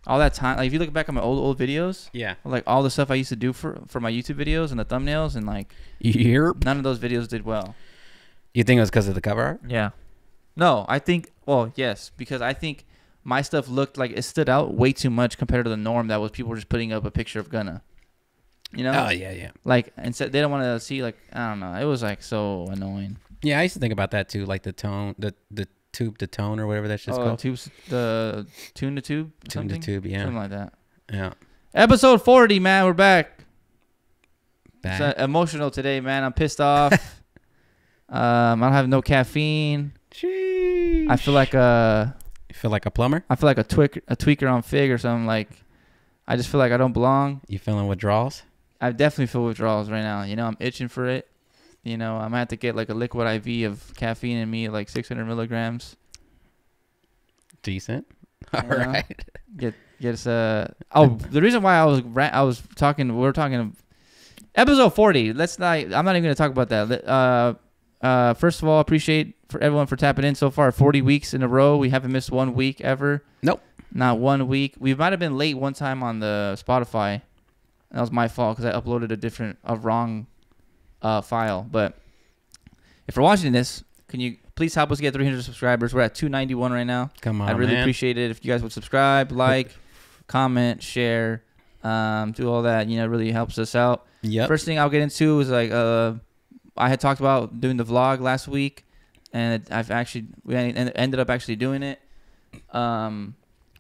all that time. Like if you look back at my old videos, like all the stuff I used to do for my YouTube videos and the thumbnails and like, none of those videos did well. You think it was because of the cover art? Yeah. No, I think. Well, yes, because I think my stuff looked like it stood out way too much compared to the norm that was people were just putting up a picture of Gunna. You know? Oh yeah. Like, instead they don't want to see like, I don't know. It was like so annoying. Yeah, I used to think about that too, like the tone, the tube to tone or whatever that shit's called. The tune to tube. Tune to tube, yeah. Something like that. Yeah. Episode 40, man. We're back. It's emotional today, man. I'm pissed off. I don't have no caffeine. Sheesh. I feel like You feel like a plumber? I feel like a tweaker on Fig or something. Like, I just feel like I don't belong. You feeling withdrawals? I definitely feel withdrawals right now. You know, I'm itching for it. You know, I might have to get like a liquid IV of caffeine in me, like 600 milligrams. Decent. All right. Get us the reason why we were talking episode 40. I'm not even gonna talk about that. First of all, appreciate for everyone for tapping in so far. 40 weeks in a row. We haven't missed 1 week ever. Nope. Not 1 week. We might have been late one time on the Spotify. That was my fault because I uploaded a wrong file. But if you're watching this, can you please help us get 300 subscribers? We're at 291 right now. Come on, I'd really man. appreciate it if you guys would subscribe, like, comment, share, do all that. You know, it really helps us out. Yep. First thing I'll get into is like I had talked about doing the vlog last week, and we ended up actually doing it.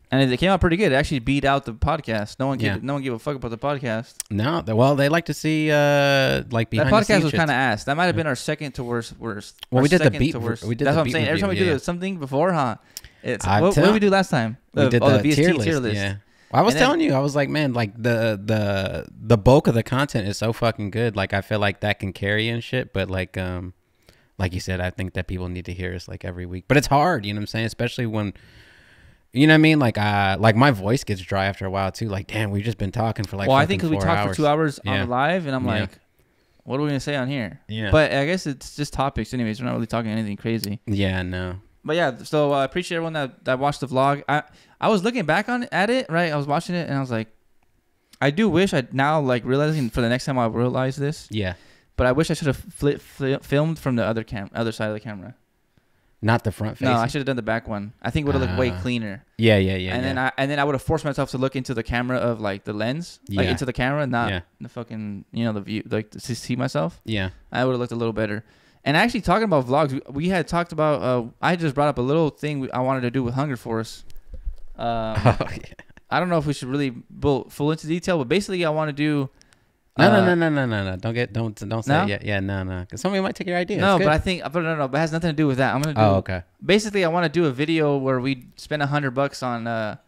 And it came out pretty good. It actually beat out the podcast. No one gave a fuck about the podcast. No, well, they like to see like behind that podcast the scenes was kind of ass. That might have been our second to worst. Well, we did the beat. That's what I'm saying. Every time we do something before, huh? What did we do last time? We did the VST tier list. Yeah. Well, I was telling you, I was like, man, like the bulk of the content is so fucking good. Like I feel like that can carry and shit. But like you said, I think that people need to hear us like every week. But it's hard, you know what I'm saying? Especially when. You know what I mean? Like my voice gets dry after a while too. Like, damn, we've just been talking for like. Well, I think because we talked hours. for 2 hours on the live, and I'm like, what are we gonna say on here? Yeah. But I guess it's just topics, anyways. We're not really talking anything crazy. Yeah, no. But yeah, so I appreciate everyone that watched the vlog. I was looking back at it, right? I was watching it, and I was like, I do wish I now like realizing for the next time I realize this. Yeah. But I wish I should have filmed from the other side of the camera. Not the front face. No, I should have done the back one. I think it would have looked way cleaner. Yeah. Then I would have forced myself to look into the camera of like the lens, like into the camera, not the fucking the view, like to see myself. Yeah, I would have looked a little better. And actually, talking about vlogs, we had talked about. I just brought up a little thing I wanted to do with Hunger Force. I don't know if we should really go full into detail, but basically, I want to do. No. Don't say it yet. Yeah, no. Because somebody might take your idea. No, but I think, but it has nothing to do with that. I'm gonna do. Okay. Basically, I want to do a video where we spend $100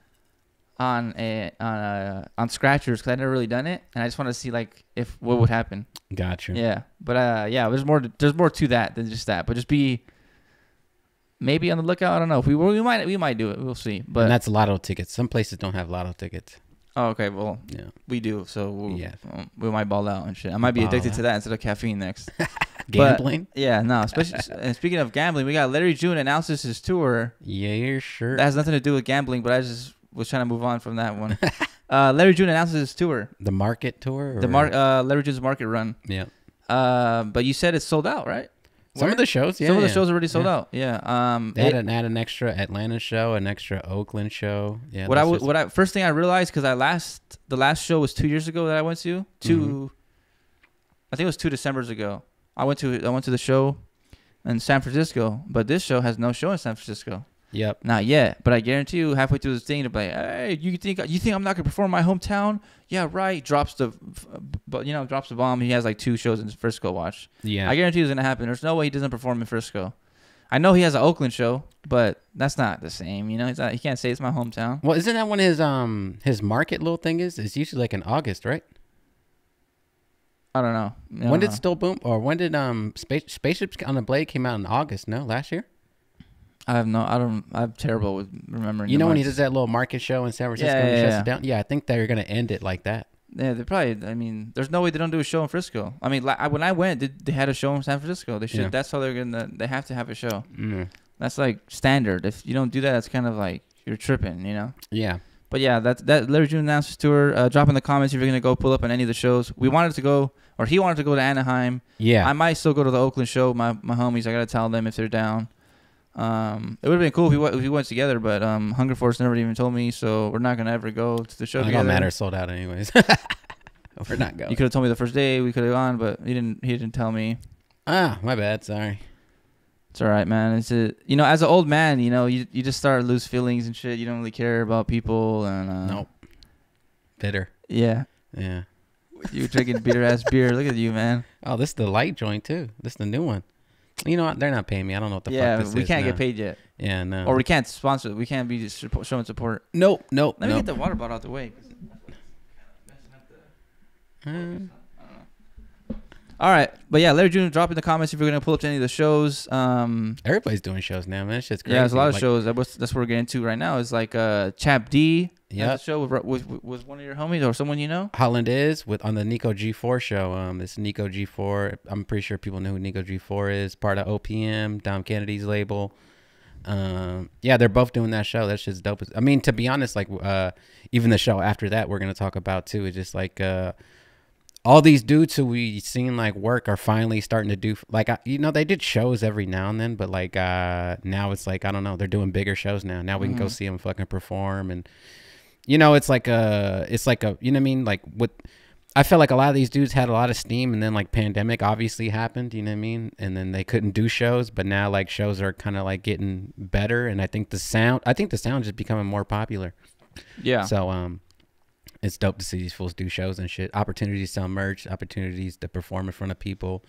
on scratchers because I've never really done it, and I just want to see like what would happen. Gotcha. Yeah, but there's more to that than just that. But just be maybe on the lookout. I don't know. If we might do it. We'll see. But and that's lotto tickets. Some places don't have lotto tickets. Oh, okay. Well, we do. So we might ball out and shit. I might be addicted to that instead of caffeine next. Gambling? But, yeah, no. Especially and speaking of gambling, we got Larry June announces his tour. Yeah, sure. That has nothing to do with gambling, but I just was trying to move on from that one. Larry June announces his tour. The market tour? Larry June's market run. Yeah. But you said it's sold out, right? Some of the shows, yeah. Some of the shows are already sold out. Yeah. They had an extra Atlanta show, an extra Oakland show. Yeah. First thing I realized because the last show was 2 years ago that I went to. I think it was 2 Decembers ago. I went to the show in San Francisco, but this show has no show in San Francisco. Yep. Not yet, but I guarantee you, halfway through this thing, to be like, "Hey, you think I'm not gonna perform in my hometown?" Yeah, right. Drops the bomb. He has like 2 shows in Frisco. Watch. Yeah. I guarantee it's gonna happen. There's no way he doesn't perform in Frisco. I know he has an Oakland show, but that's not the same. You know, he can't say it's my hometown. Well, isn't that when his market little thing is? It's usually like in August, right? I don't know. When did Still Boom or when did Spaceships on the Blade came out in August? No, last year. I'm terrible with remembering. You know when he does that little market show in San Francisco and he shuts it down? Yeah, I think they're going to end it like that. Yeah, they probably, I mean, there's no way they don't do a show in Frisco. I mean, when I went, they had a show in San Francisco. They should. Yeah. That's how they have to have a show. That's like standard. If you don't do that, it's kind of like you're tripping, you know? Yeah. But yeah, that Larry June announces tour. Drop in the comments if you're gonna go pull up on any of the shows. We wanted to go, or he wanted to go to Anaheim. Yeah. I might still go to the Oakland show. My homies, I gotta tell them if they're down. It would have been cool if we went together, but Hunger Force never even told me, so we're not gonna ever go to the show together. It don't matter, sold out anyways. We're not going. You could have told me the first day we could have gone, but he didn't tell me. Ah, my bad. Sorry. It's all right, man. It's as an old man, you just start to lose feelings and shit. You don't really care about people and nope. Bitter. Yeah. Yeah. You drinking bitter ass beer. Look at you, man. Oh, this is the light joint too. This is the new one. You know what? They're not paying me. I don't know what the fuck this is. Yeah, we can't get paid yet. Yeah, no. Or we can't sponsor. We can't be showing support. Nope. Let me get the water bottle out the way. All right, but yeah, Larry June, drop in the comments if you're gonna pull up to any of the shows. Everybody's doing shows now, man. That shit's crazy. Yeah, there's a lot of shows. That's what we're getting to right now. Is like Chap D. Yeah. Show with one of your homies or someone you know. Holland is on the Nico G4 show. It's Nico G4. I'm pretty sure people know who Nico G4 is. Part of OPM, Dom Kennedy's label. Yeah, they're both doing that show. That shit's dope. I mean, to be honest, like even the show after that we're gonna talk about too is just like all these dudes who we seen like work are finally starting to do like they did shows every now and then, but like now it's like I don't know, they're doing bigger shows now. Now we can go see them fucking perform, and it's like a you know what I mean, like what I felt like a lot of these dudes had a lot of steam, and then like pandemic obviously happened, you know what I mean, and then they couldn't do shows, but now like shows are kind of like getting better, and I think the sound is becoming more popular. Yeah. So it's dope to see these fools do shows and shit. Opportunities to sell merch, opportunities to perform in front of people,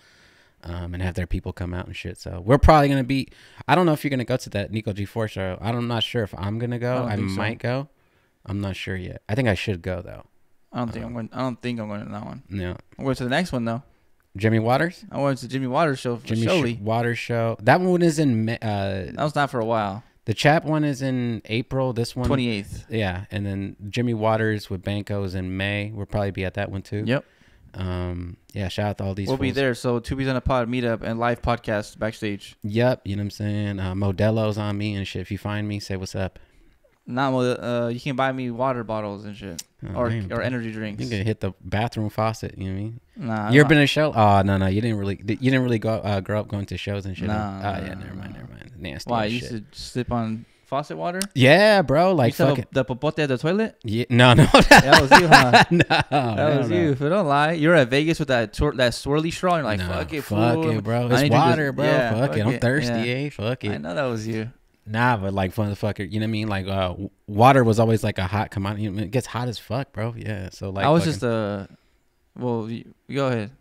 and have their people come out and shit. So we're probably gonna be. I don't know if you're gonna go to that Nico G4 show. I'm not sure if I'm gonna go. I might go. I'm not sure yet. I think I should go though. I don't think I'm going to that one. No. I'm going to the next one though. Jimmy Waters? I went to Jimmy Waters show for Jimmy Waters show. That one is in that was not for a while. The Chap one is in April. This one 28th. Yeah, and then Jimmy Waters with Banco is in May. We'll probably be at that one too. Yep. Yeah, shout out to all these. We'll fools. be there. So Two Bees on a Pod meetup and live podcast backstage. Yep, you know what I'm saying. Modelo's on me and shit. If you find me, say what's up. You can buy me water bottles and shit, or energy drinks. You can hit the bathroom faucet. You know what I mean? Nah. You ever been to a show? Oh no, you didn't really go grow up going to shows and shit. Nah. Oh yeah, never mind. Nasty. Why? You used to sip on faucet water? Yeah, bro. Like fucking the popote of the toilet? Yeah, no. That was you, huh? No, that was you. But don't lie. You're at Vegas with that swirly straw. And you're like, fuck it, bro. It's water, bro. Yeah, fuck it. I'm thirsty, Fuck it. I know that was you. Nah, but like motherfucker, you know what I mean? Like water was always like a hot commodity. It gets hot as fuck, bro. Yeah. So like I was just well, you go ahead.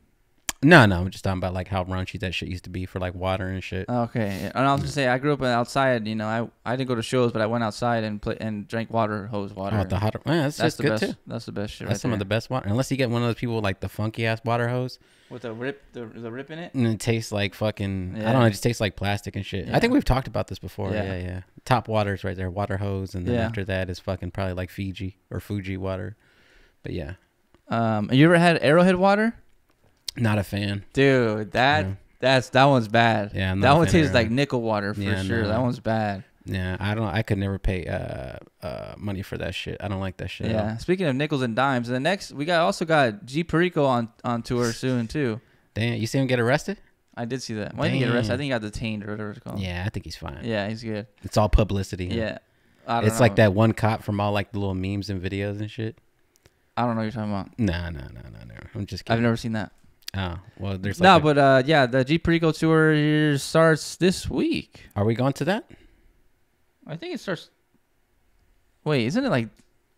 No, I'm just talking about like how raunchy that shit used to be for like water and shit. Okay, and I was gonna say I grew up outside. I didn't go to shows, but I went outside and drank hose water. Oh, the hot. Man, that's just the good best, too. That's the best shit. That's some of the best water. Unless you get one of those people with like the funky ass water hose with the rip in it, and it tastes like fucking. Yeah. I don't know. It just tastes like plastic and shit. Yeah. I think we've talked about this before. Yeah. Top water's right there, water hose, and then after that is fucking probably like Fiji or Fuji water. But yeah. You ever had Arrowhead water? Not a fan, dude. That one's bad. Yeah, that one tastes like nickel water for sure. No. That one's bad. Yeah, I could never pay money for that shit. I don't like that shit. Yeah. Speaking of nickels and dimes, the next we also got G Perico on tour soon too. Damn, you see him get arrested? I did see that. Why didn't he get arrested? I think he got detained or whatever it's called. Yeah, I think he's fine. Yeah, he's good. It's all publicity. Huh? Yeah. It's like that one cop from all like the little memes and videos and shit. I don't know what you're talking about. No. I'm just kidding. I've never seen that. Oh, well, there's the G Perico tour starts this week. Are we going to that? I think it starts. Wait, isn't it like?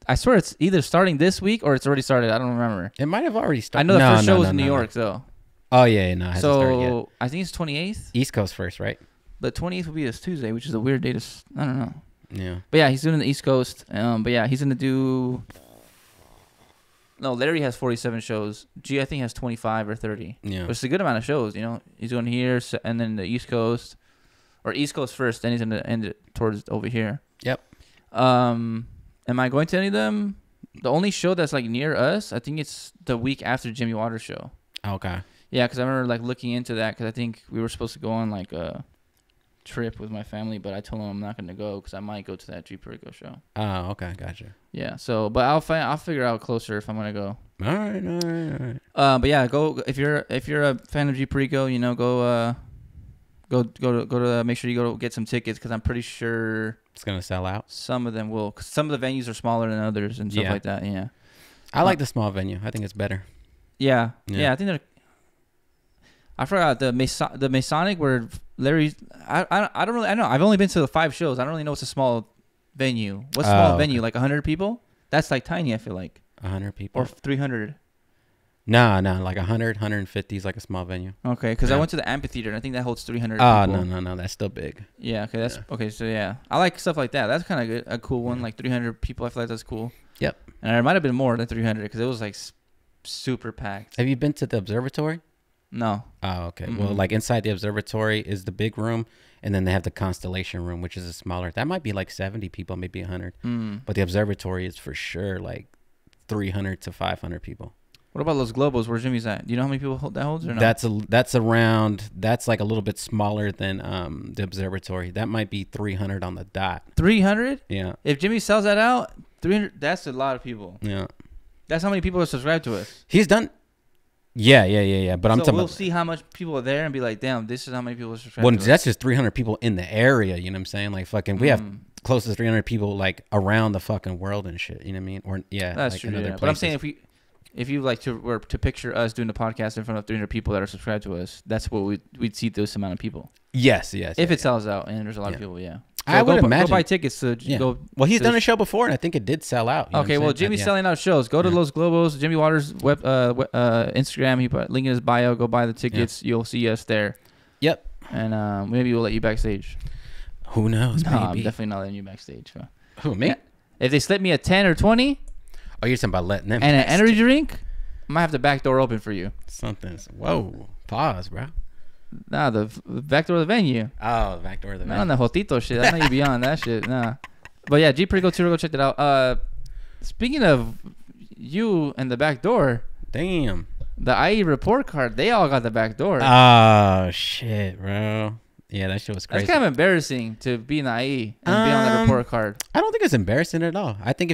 I swear it's either starting this week or it's already started. I don't remember. It might have already started. I know the first show was in New York, though. Oh yeah, no. It hasn't started yet. I think it's 28th. East Coast first, right? The 28th will be this Tuesday, which is a weird day to. I don't know. Yeah. But yeah, he's doing the East Coast. But yeah, he's gonna do. No, Larry has 47 shows. G, I think, has 25 or 30. Yeah. Which is a good amount of shows, He's going here, and then the East Coast. Or East Coast first, then he's going to end it towards over here. Yep. Am I going to any of them? The only show that's, like, near us, I think it's the week after Jimmy Waters' show. Okay. Yeah, because I remember, like, looking into that, because I think we were supposed to go on, like, trip with my family, but I told them I'm not going to go because I might go to that G Perico show. Oh, okay, gotcha. Yeah, so but I'll figure out closer if I'm gonna go. All right. But yeah, go if you're a fan of G Perico, you know, go to make sure you go get some tickets because I'm pretty sure it's gonna sell out. Some of them will. Cause some of the venues are smaller than others and stuff like that. Yeah, I like the small venue. I think it's better. Yeah. I think they're. I forgot the Masonic where Larry. I don't really. I know. I've only been to the 5 shows. I don't really know what's a small venue. What's a small venue? Like 100 people? That's like tiny. I feel like 100 people or 300. No, like 100, 150 is like a small venue. Okay, because I went to the amphitheater and I think that holds 300 people. No, that's still big. Yeah, okay, okay. So yeah, I like stuff like that. That's kind of good, a cool one. Like 300 people, I feel like that's cool. Yep. And it might have been more than 300 because it was like super packed. Have you been to the observatory? No. Oh, okay. Mm-hmm. Well, like inside the observatory is the big room, and then they have the constellation room, which is a smaller. That might be like 70 people, maybe 100. But the observatory is for sure like 300 to 500 people. What about Los Globos, where Jimmy's at? Do you know how many people that holds or no? That's like a little bit smaller than the observatory. That might be 300 on the dot. 300? Yeah. If Jimmy sells that out, 300. That's a lot of people. Yeah. That's how many people are subscribed to us. He's done. Yeah. But I'm talking we'll about, see how much people are there and be like, damn, this is how many people are subscribed. Well, to that's us. just 300 people in the area. You know what I'm saying? Like fucking, we have close to 300 people like around the fucking world and shit. You know what I mean? Or that's like true. Yeah. But I'm saying if you like were to picture us doing the podcast in front of 300 people that are subscribed to us, that's what we'd see this amount of people. Yes. If it sells out and there's a lot of people, yeah. So I would imagine. Go buy tickets to go. Well, he's done a show before, and I think it did sell out. Okay, well, Jimmy's selling out shows. Go to Los Globos, Jimmy Waters' Instagram. He put a link in his bio. Go buy the tickets. You'll see us there. Yep. And maybe we'll let you backstage. Who knows? No, I'm definitely not letting you backstage. So. Who, me? If they slip me a 10 or 20. Oh, you're talking about letting them. And an energy drink. I might have the back door open for you. Something's. Whoa. Pause, bro. Nah, the back door of the venue. Oh, the back door of the venue. Not on the Jotito shit. I know you beyond that shit. Nah. But yeah, G Perico Tour, go check it out. Speaking of you and the back door. Damn. The IE report card, they all got the back door. Oh, shit, bro. Yeah, that shit was crazy. That's kind of embarrassing to be in the IE and be on the report card. I don't think it's embarrassing at all. I think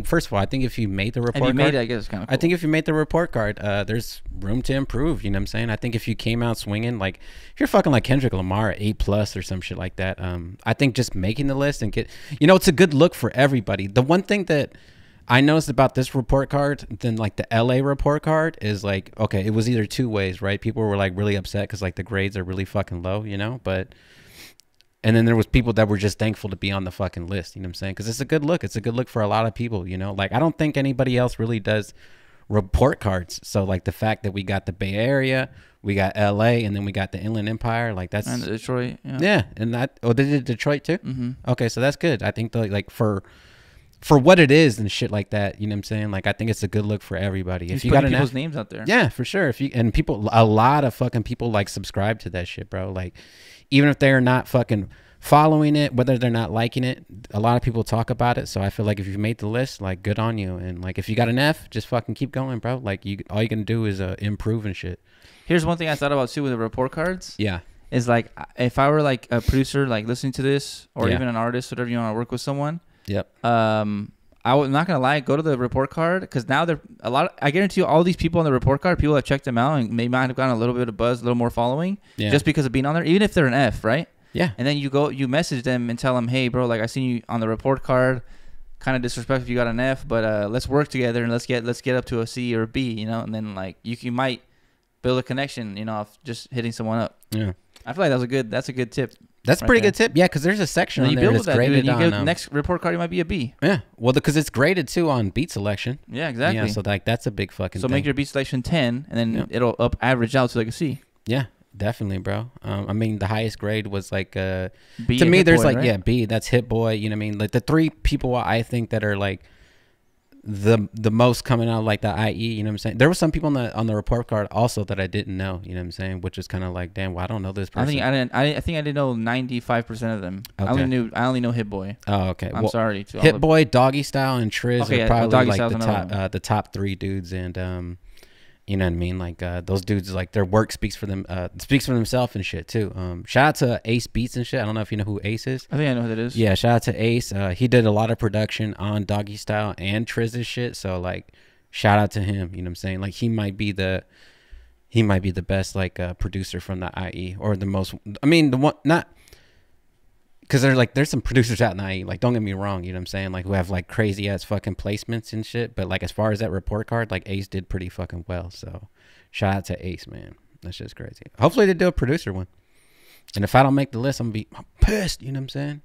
first of all, if you made the report card, made it, I guess it's kind of cool. I think if you made the report card, there's room to improve. You know what I'm saying? I think if you came out swinging, like if you're fucking like Kendrick Lamar, 8+ or some shit like that. I think just making the list and it's a good look for everybody. The one thing that I noticed about this report card than like the LA report card is like, okay, it was either two ways, right? People were like really upset because like the grades are really fucking low, and then there was people that were just thankful to be on the fucking list, you know what I'm saying? Because it's a good look. It's a good look for a lot of people, like I don't think anybody else really does report cards. So like the fact that we got the Bay Area, we got LA, and then we got the Inland Empire, like that's. And Detroit, yeah. And that, they did Detroit too? Mm-hmm. Okay, so that's good. I think like for what it is and shit like that, you know what I'm saying? Like, I think it's a good look for everybody. If you got people's names out there. Yeah, for sure. A lot of fucking people like subscribe to that shit, bro. Like, even if they're not fucking following it, whether they're not liking it, a lot of people talk about it. So I feel like if you made the list, like, good on you. And like, if you got an F, just fucking keep going, bro. Like, all you can do is improve and shit. Here's one thing I thought about too with the report cards. Yeah. Is like, if I were like a producer, like listening to this, or even an artist, whatever you want to work with someone. Yep. I'm not gonna lie. Go to the report card because now I guarantee you, all these people on the report card, people have checked them out and they might have gotten a little bit of buzz, a little more following, just because of being on there. Even if they're an F, right? Yeah. And then you message them and tell them, hey, bro, like I seen you on the report card. Kind of disrespectful if you got an F, but let's work together and let's get up to a C or a B, and then like you might build a connection, off just hitting someone up. Yeah. I feel like that's a good tip. That's a pretty good tip. Yeah, because there's a section on there that's graded on. Next report card, you might be a B. Yeah. Well, because it's graded too on beat selection. Yeah, exactly. Yeah, so like that's a big fucking thing. So make your beat selection 10, and then it'll average out to like a C. Yeah, definitely, bro. I mean, the highest grade was like B. To me, there's Boy, like right? B. That's Hit Boy. You know what I mean? Like the three people I think that are like the most coming out, like the IE, you know what I'm saying? There were some people on the report card also that I didn't know, you know what I'm saying? Which is kind of like, damn, well, I don't know this person. I think I didn't know 95% of them. Okay. I only know Hit Boy. Oh, okay. I'm sorry to Hit Boy, Doggy Style, and Triz are probably like the the top 3 dudes, and You know what I mean? Like those dudes, like their work speaks for themselves and shit too. Shout out to Ace Beats and shit. I don't know if you know who Ace is. I think I know who that is. Yeah, shout out to Ace. He did a lot of production on Doggy Style and Triz's shit. So like, shout out to him. You know what I'm saying? Like he might be the best like producer from the IE, or the most. I mean, the one not. Because there's some producers out in the IE, like, don't get me wrong, you know what I'm saying? Like, who have, like, crazy-ass fucking placements and shit. But, like, as far as that report card, like, Ace did pretty fucking well. So, shout out to Ace, man. That's just crazy. Hopefully they do a producer one. And if I don't make the list, I'm pissed, you know what I'm saying?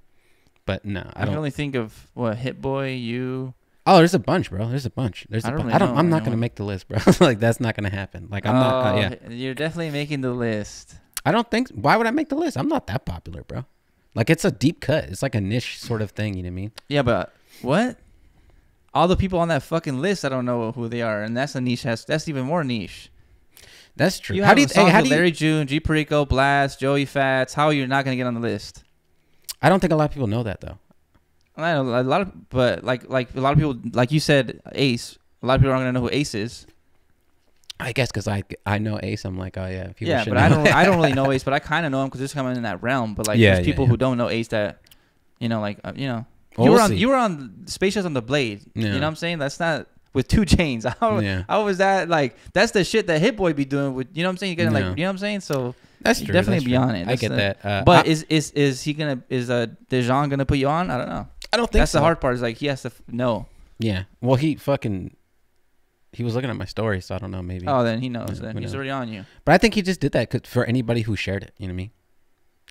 But, no, I don't. can only think of, Hit Boy, you... Oh, there's a bunch, bro. There's a bunch. I'm not going to make the list, bro. Like, that's not going to happen. Like, I'm not, yeah. You're definitely making the list. I don't think... Why would I make the list? I'm not that popular, bro. Like, it's a deep cut. It's like a niche sort of thing, you know what I mean? Yeah, but what? All the people on that fucking list, I don't know who they are, and that's a niche. That's even more niche. That's true. How do you Larry June, G Perico, Blast, Joey Fats? How are you not gonna get on the list? I don't think a lot of people know that though. I know a lot of, but like a lot of people, like you said, Ace. A lot of people aren't gonna know who Ace is. I guess because I know Ace, I'm like, oh yeah. Yeah, but I don't really know Ace, but I kind of know him because it's coming in that realm. But like, there's people who don't know Ace that, well, you were on Space Shuttle on the Blade. Yeah. You know what I'm saying? That's not with 2 chains. How was that like? That's the shit that Hit Boy be doing with. You know what I'm saying? You're getting like, you know what I'm saying? So that's true. Definitely be on it. I get that. But is Dejan gonna put you on? I don't know. I don't think that's the hard part. Is like he has to know. Yeah. Well, he was looking at my story, so I don't know. Maybe. Oh, then he knows. Then he's already on you. But I think he just did that for anybody who shared it. You know what I mean?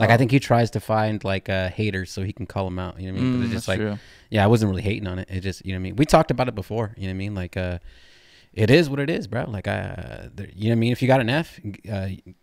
Like I think he tries to find like haters so he can call them out. You know what I mean? But it's just like, true. Yeah, I wasn't really hating on it. It just, you know what I mean? We talked about it before. You know what I mean? Like, it is what it is, bro. Like, you know what I mean? If you got an F,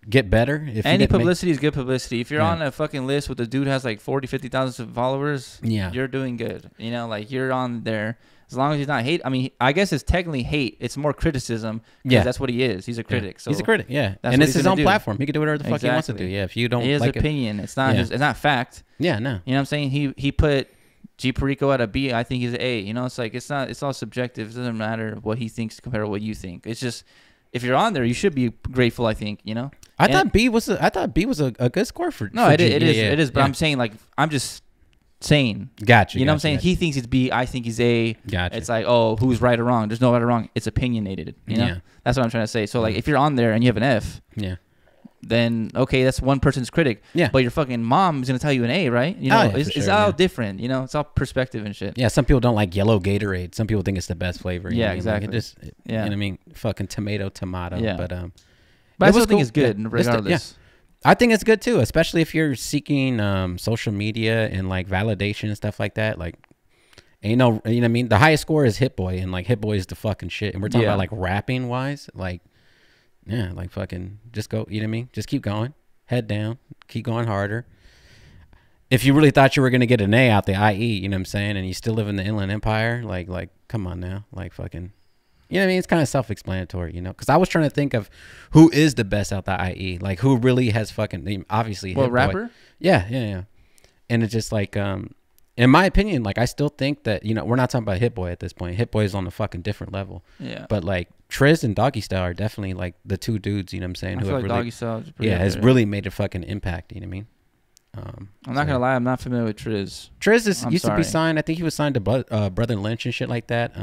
get better. If any publicity is good publicity. If you're on a fucking list with a dude who has like 40, 50,000 followers, you're doing good. You know, like you're on there. As long as he's not hate. I mean, I guess it's technically hate. It's more criticism. Yeah. That's what he is. He's a critic. So he's a critic, and it's his own platform. He can do whatever the fuck he wants to do. Yeah, if you don't his like opinion. It's not it's not fact. Yeah, no. You know what I'm saying? He put G Perico at a B. I think he's an A. You know, it's like it's all subjective. It doesn't matter what he thinks compared to what you think. It's just if you're on there, you should be grateful, I think, you know? I thought B was a good score for No, it is, but I'm saying like I'm just saying. Gotcha. You know what I'm saying? He thinks it's B, I think he's A. Gotcha. It's like, oh, who's right or wrong? There's no right or wrong. It's opinionated. You know? Yeah. That's what I'm trying to say. So like if you're on there and you have an F, then okay, that's one person's critic. Yeah. But your fucking mom is gonna tell you an A, right? You know, it's all different. You know, it's all perspective and shit. Yeah. Some people don't like yellow Gatorade. Some people think it's the best flavor. Yeah, exactly. Like you know what I mean? Fucking tomato. Yeah. But I still think it's good regardless. I think it's good too, especially if you're seeking social media and like validation and stuff like that. Like, you know what I mean? The highest score is Hit Boy, and like Hit Boy is the fucking shit. And we're talking about like rapping wise, like, yeah, like fucking just go, you know what I mean? Just keep going, head down, keep going harder. If you really thought you were gonna get an A out the IE, you know what I'm saying, and you still live in the Inland Empire, like come on now, like fucking. You know what I mean? It's kind of self-explanatory, you know? Because I was trying to think of who is the best out the IE. Like, who really has fucking... Obviously, Hit Boy. Rapper? Yeah. And it's just like... in my opinion, like, I still think that, you know, we're not talking about Hit Boy at this point. Hit Boy is on a fucking different level. Yeah. But, like, Triz and Doggy Style are definitely, like, the two dudes, you know what I'm saying? I feel like really, Doggy Style is pretty has really made a fucking impact, you know what I mean? I'm not going to lie. I'm not familiar with Triz. Triz used to be signed... I think he was signed to Brother Lynch and shit like that.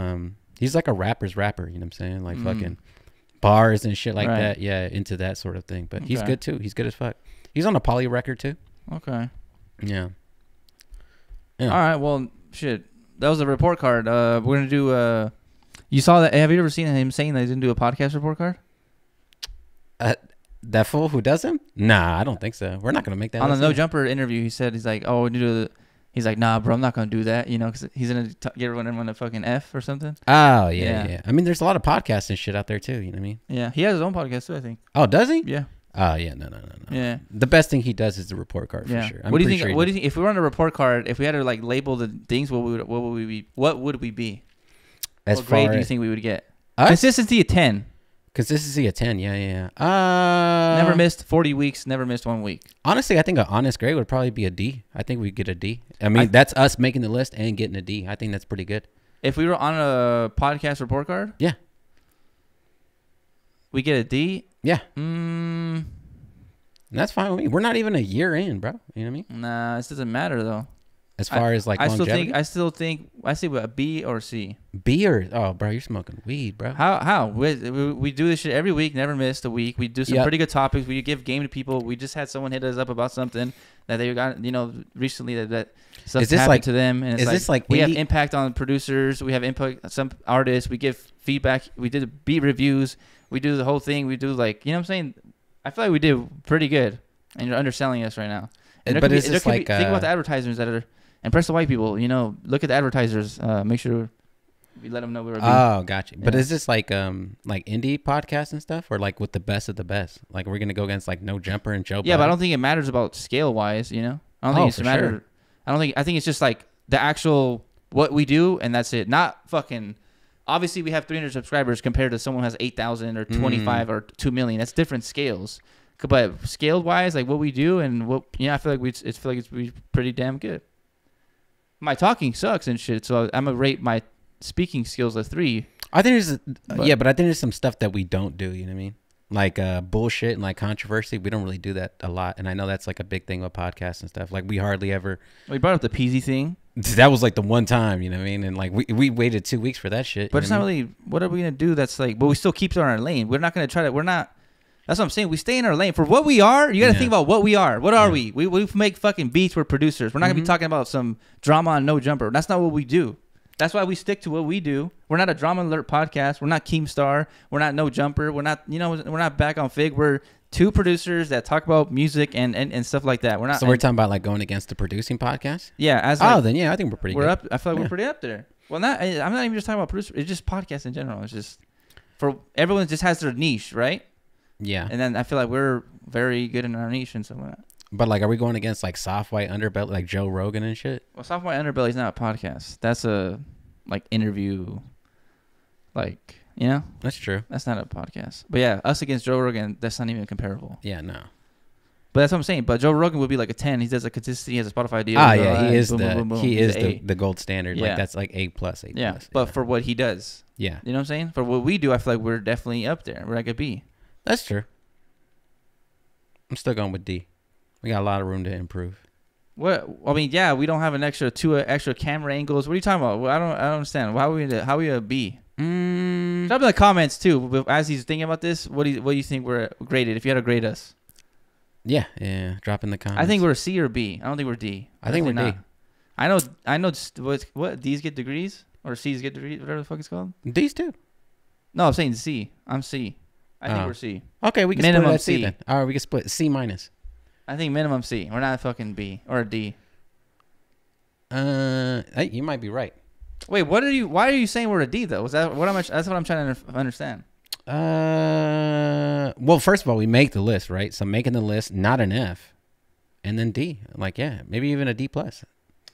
He's like a rapper's rapper, you know what I'm saying? Like fucking bars and shit like that. Yeah, into that sort of thing. But he's good too. He's good as fuck. He's on a Poly record too. Okay. Yeah. All right. Well, shit. That was a report card. We're going to do... you saw that? Have you ever seen him saying that he didn't do a podcast report card? That fool who does him? Nah, I don't think so. We're not going to make that. On the No Jumper interview, he said, he's like, oh, we need to... He's like, nah, bro, I'm not going to do that, you know, because he's going to get everyone a fucking F or something. Oh, yeah. I mean, there's a lot of podcasts and shit out there, too, you know what I mean? Yeah, he has his own podcast, too, I think. Oh, does he? Yeah. Oh, yeah, no. Yeah. The best thing he does is the report card, for sure. What do you think? What do you think? If we were on a report card, if we had to, like, label the things, what would we be? What grade do you think we would get? Consistency a 10. Consistency a 10, yeah. Never missed 40 weeks, never missed 1 week. Honestly, I think an honest grade would probably be a D. I think we'd get a D. I mean, that's us making the list and getting a D. I think that's pretty good. If we were on a podcast report card? Yeah. We get a D? Yeah. That's fine with me. We're not even a year in, bro. You know what I mean? Nah, this doesn't matter though. As far as like longevity? I still think I say what, a B or C. B or bro, you're smoking weed, bro. How we do this shit every week, never missed a week. We do some pretty good topics. We give game to people. We just had someone hit us up about something that they got, recently that stuff happened to them. And it's this like we have impact on producers. We have impact on some artists. We give feedback. We did the beat reviews. We do the whole thing. We do what I'm saying. I feel like we did pretty good, and you're underselling us right now. And but it's just like think about the advertisers that are. Impress the white people, look at the advertisers. Make sure we let them know we're. Oh, gotcha. Yeah. But is this like indie podcasts and stuff, or like with the best of the best? Like we're gonna go against like No Jumper and Joe. Yeah, but I don't think it matters about scale wise. I don't think it's matter. Sure. I think it's just like the actual what we do, and that's it. Not fucking. Obviously, we have 300 subscribers compared to someone who has 8,000 or 25 or 2 million. That's different scales. But scale wise, like what we do and what I feel like it's pretty damn good. My talking sucks and shit, so I'm gonna rate my speaking skills a 3. I think but I think there's some stuff that we don't do. You know what I mean? Like bullshit and like controversy. We don't really do that a lot, and I know that's like a big thing with podcasts and stuff. Like we hardly ever. We brought up the peasy thing. That was like the one time, you know what I mean? And like we waited 2 weeks for that shit. But it's not really. What are we gonna do? That's like, but we still keep it on our lane. We're not gonna try to. We're not. That's what I'm saying. We stay in our lane for what we are. You got to think about what we are. What are we? We make fucking beats. We're producers. We're not gonna be talking about some drama on No Jumper. That's not what we do. That's why we stick to what we do. We're not a Drama Alert podcast. We're not Keemstar. We're not No Jumper. We're not. We're not back on Fig. We're 2 producers that talk about music and stuff like that. We're not. So we're talking about like going against the producing podcast. Yeah. Then I think we're pretty. We're good. up. I feel like we're pretty up there. Well, I'm not even just talking about producers. It's just podcasts in general. It's just for everyone just has their niche, right? Yeah. And then I feel like we're very good in our niche and stuff like that. But like, are we going against like Soft White Underbelly, like Joe Rogan and shit? Well, Soft White Underbelly is not a podcast. That's a interview. That's true. That's not a podcast. But yeah, us against Joe Rogan, that's not even comparable. Yeah, no. But that's what I'm saying. But Joe Rogan would be like a 10. He does a consistency. He has a Spotify deal. He is the gold standard. Yeah. Like that's like A+. Yeah, but for what he does. Yeah. You know what I'm saying? For what we do, I feel like we're definitely up there. We're like a B. That's true. I'm still going with D. We got a lot of room to improve. What? I mean, yeah, we don't have an extra 2 extra camera angles. What are you talking about? Well, I don't understand. How are we a B? Drop in the comments too. As he's thinking about this, what do you think we're graded? If you had to grade us. Yeah. Drop in the comments. I think we're a C or B. I don't think we're D. I think we're D. I know. What D's get degrees or C's get degrees? Whatever the fuck it's called. D's too. No, I'm saying C. I'm C. I think we're C. Okay, we can minimum split C then. All right, we can split C-. I think minimum C. We're not a fucking B or a D. You might be right. Wait, why are you saying we're a D though? That's what I'm trying to understand. Well, first of all, we make the list, right? So making the list, not an F, and then D. Like, yeah, maybe even a D+.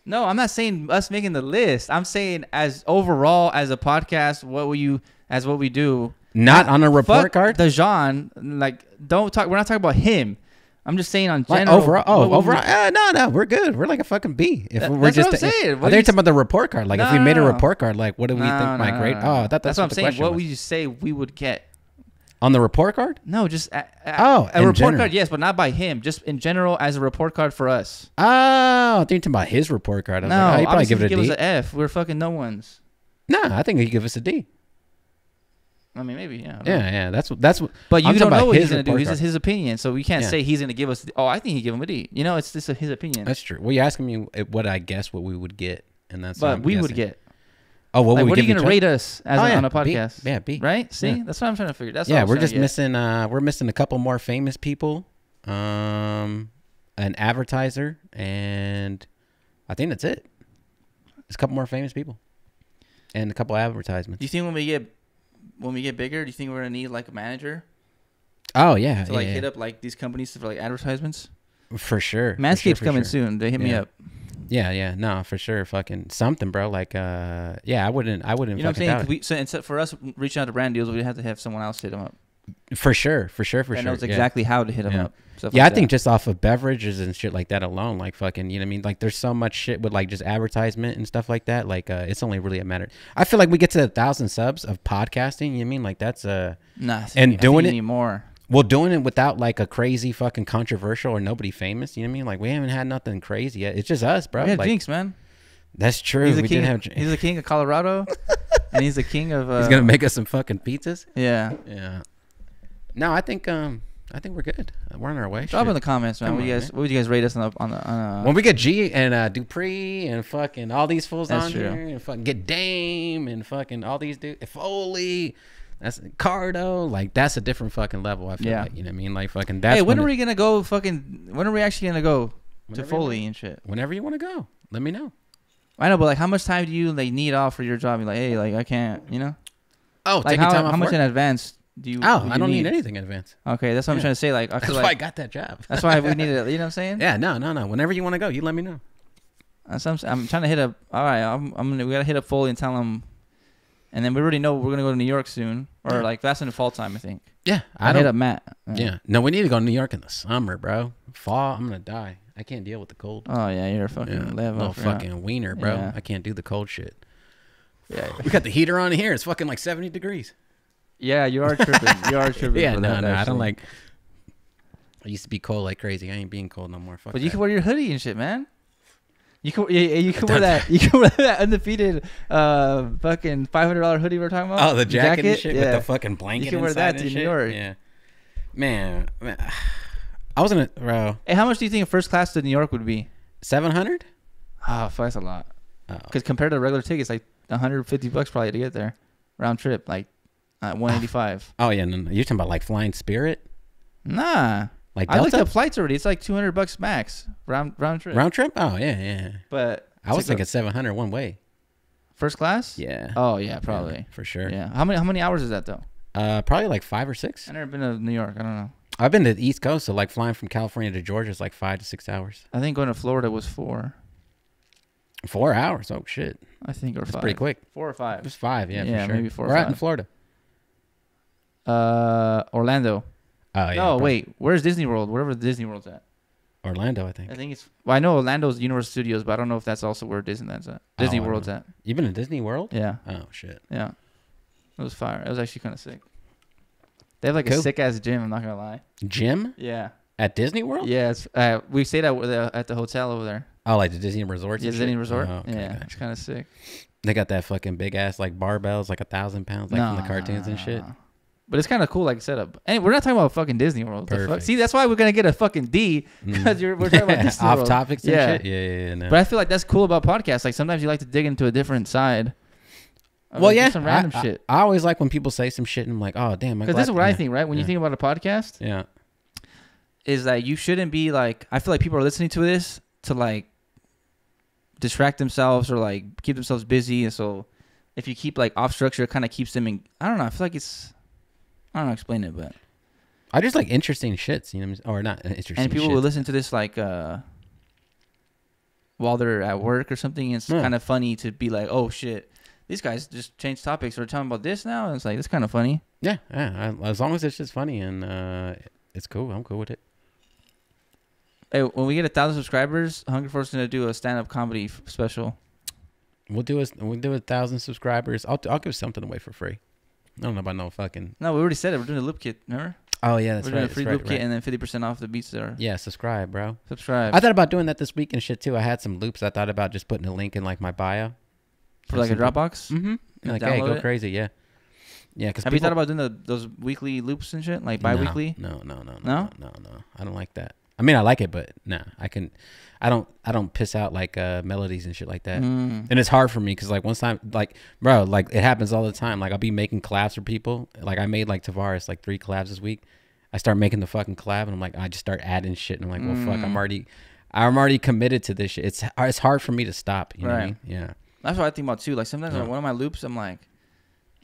No, I'm not saying us making the list. I'm saying as overall as a podcast, what we do. Not on a report card. The genre, like, don't talk. We're not talking about him. I'm just saying on general. Like overall. No, we're good. We're like a fucking B. If we're just what I'm saying. I think talking about the report card. Like if we made a report card, like what do we think my grade? Oh, that's what I'm saying. What would you say we would get on the report card? No, just a report card. Yes, but not by him. Just in general as a report card for us. Oh, I think talking about his report card. I was like, he'd probably give it a D. Give us an F. We're fucking no ones. No, I think he'd give us a D. I mean, maybe, yeah. Yeah, that's what. But you don't know what he's gonna do. This is his opinion, so we can't say he's gonna give us. I think he'd give him a D. It's just his opinion. That's true. Well, you're asking me what I guess what we would get, and that's what we would get. Oh, what are you gonna rate us as on a podcast? B. Yeah, B. Right? See, that's what I'm trying to figure. That's we're just missing. We're missing a couple more famous people, an advertiser, and I think that's it. There's a couple more famous people, and a couple advertisements. Do you think when we get bigger, do you think we're gonna need like a manager? Oh yeah, to hit up like these companies for like advertisements. For sure. Manscaped's coming soon. They hit me up. Yeah, no, for sure. Fucking something, bro. Like, I wouldn't. You know what I'm saying? So for us reaching out to brand deals, we'd have to have someone else hit them up. For sure. And knows exactly how to hit them up. Yeah, I think just off of beverages and shit like that alone, like fucking, you know what I mean? Like there's so much shit with like just advertisement and stuff like that. Like it's only really a matter. I feel like we get to 1,000 subs of podcasting. You know what I mean? Like that's and doing it more. Well, doing it without like a crazy fucking controversial or nobody famous. You know what I mean? Like we haven't had nothing crazy yet. It's just us, bro. We had like, Jinx, man. That's true. He's the king of Colorado, and he's the king of. He's gonna make us some fucking pizzas. Yeah. Yeah. No, I think we're good. We're on our way. Drop in the comments, man. What would you guys rate us on the when we get G and Dupree and fucking all these fools on true. here and fucking get Dame and fucking all these dudes, Foley, that's Cardo, like that's a different fucking level. I feel like, you know what I mean? Like fucking. That's when are we gonna go? When are we actually gonna go to Foley and shit? Whenever you want to go, let me know. I know, but like, how much time do you like need off for your job? You're like, hey, like I can't, you know? Oh, like how much in advance? I don't need anything in advance. Okay, that's what I'm trying to say. Like, that's why I got that job. That's why we needed it. You know what I'm saying? Yeah, no. Whenever you want to go, you let me know. I'm trying to hit up. All right, we gotta hit up Foley and tell him, and then we already know we're gonna go to New York soon, or like that's in the fall time, I think. Yeah, I hit up Matt. Yeah, no, we need to go to New York in the summer, bro. Fall, I'm gonna die. I can't deal with the cold. Oh yeah, you're a fucking little fucking wiener, bro. Yeah. I can't do the cold shit. Yeah, we got the heater on here. It's fucking like 70 degrees. Yeah, you are tripping. Yeah, no, I don't like. I used to be cold like crazy. I ain't being cold no more. Fuck but you can wear your hoodie and shit, man. You can wear that. You can wear that undefeated fucking $500 hoodie we're talking about. Oh, the jacket and shit with the fucking blanket. You can wear that to New York. Yeah, man. I was in a bro. Hey, how much do you think a first class to New York would be? 700. Oh, that's a lot. Because compared to regular tickets, like $150 probably to get there, round trip, like 185. Oh yeah, no. You're talking about like flying Spirit? Nah. Like Delta? I looked up flights already. It's like $200 max round trip. Round trip? Oh yeah. But I was thinking 700 one way. First class? Yeah. Oh yeah, probably. Yeah, for sure. Yeah. How many hours is that though? Probably like 5 or 6. I've never been to New York. I don't know. I've been to the East Coast, so like flying from California to Georgia is like 5 to 6 hours. I think going to Florida was 4. 4 hours? Oh shit. I think or That's 5. pretty quick. 4 or 5. It was 5, yeah, for sure. Maybe 4 or 5. We're out in Florida. Orlando. Oh yeah. No, probably. Wait. Where's Disney World? Wherever Disney World's at. Orlando, I think. I think it's. Well, I know Orlando's Universal Studios, but I don't know if that's also where Disneyland's at. Disney World's at. You been to Disney World? Yeah. Oh shit. Yeah. It was fire. It was actually kind of sick. They have like a sick ass gym. I'm not gonna lie. Gym? Yeah. At Disney World? Yeah. It's, we stayed at the hotel over there. Oh, like the Disney Resort? Yeah, Disney Resort. Oh, okay, yeah, gotcha. it's kind of sick. They got that fucking big ass like barbells, like 1,000 pounds, like from the cartoons and shit. But it's kind of cool, like setup. And we're not talking about fucking Disney World. Perfect. See, that's why we're gonna get a fucking D because we're talking about Disney Off World. topics and shit. Yeah. No. But I feel like that's cool about podcasts. Like sometimes you like to dig into a different side. Well, yeah, some random shit. I always like when people say some shit and I'm like, oh damn. Because this is what I think, right? When you think about a podcast, is that you shouldn't be like. I feel like people are listening to this to like distract themselves or like keep themselves busy, and so if you keep like off structure, it kind of keeps them in. I don't know. I feel like it's. I don't know how to explain it, but I just like interesting shits, you know, or not interesting. And people will listen to this like while they're at work or something. It's kind of funny to be like, oh shit, these guys just changed topics or talking about this now. And it's like it's kind of funny. Yeah. As long as it's just funny and it's cool, I'm cool with it. Hey, when we get 1,000 subscribers, Hunger Force is gonna do a stand-up comedy special. We'll do 1,000 subscribers. I'll give something away for free. I don't know about no fucking. No, we already said it. We're doing a loop kit. Remember? Oh yeah, that's right. We're doing a free loop kit and then 50% off the beats there. Yeah, subscribe, bro. Subscribe. I thought about doing that this week and shit too. I had some loops. I thought about just putting a link in like my bio. For like a Dropbox. Mm-hmm. Like, hey, go crazy, yeah. Yeah, because have you thought about doing those weekly loops and shit, like bi-weekly? No. I don't like that. I mean, I like it, but I don't piss out like melodies and shit like that. And it's hard for me because like once time, like bro, like it happens all the time. Like I'll be making collabs for people. Like I made like Tavares like 3 collabs this week. I start making the fucking collab and I'm like, I just start adding shit and I'm like, well, fuck, I'm already committed to this shit. It's hard for me to stop. You know what I mean? Yeah. That's what I think about too. Like sometimes on one of my loops, I'm like,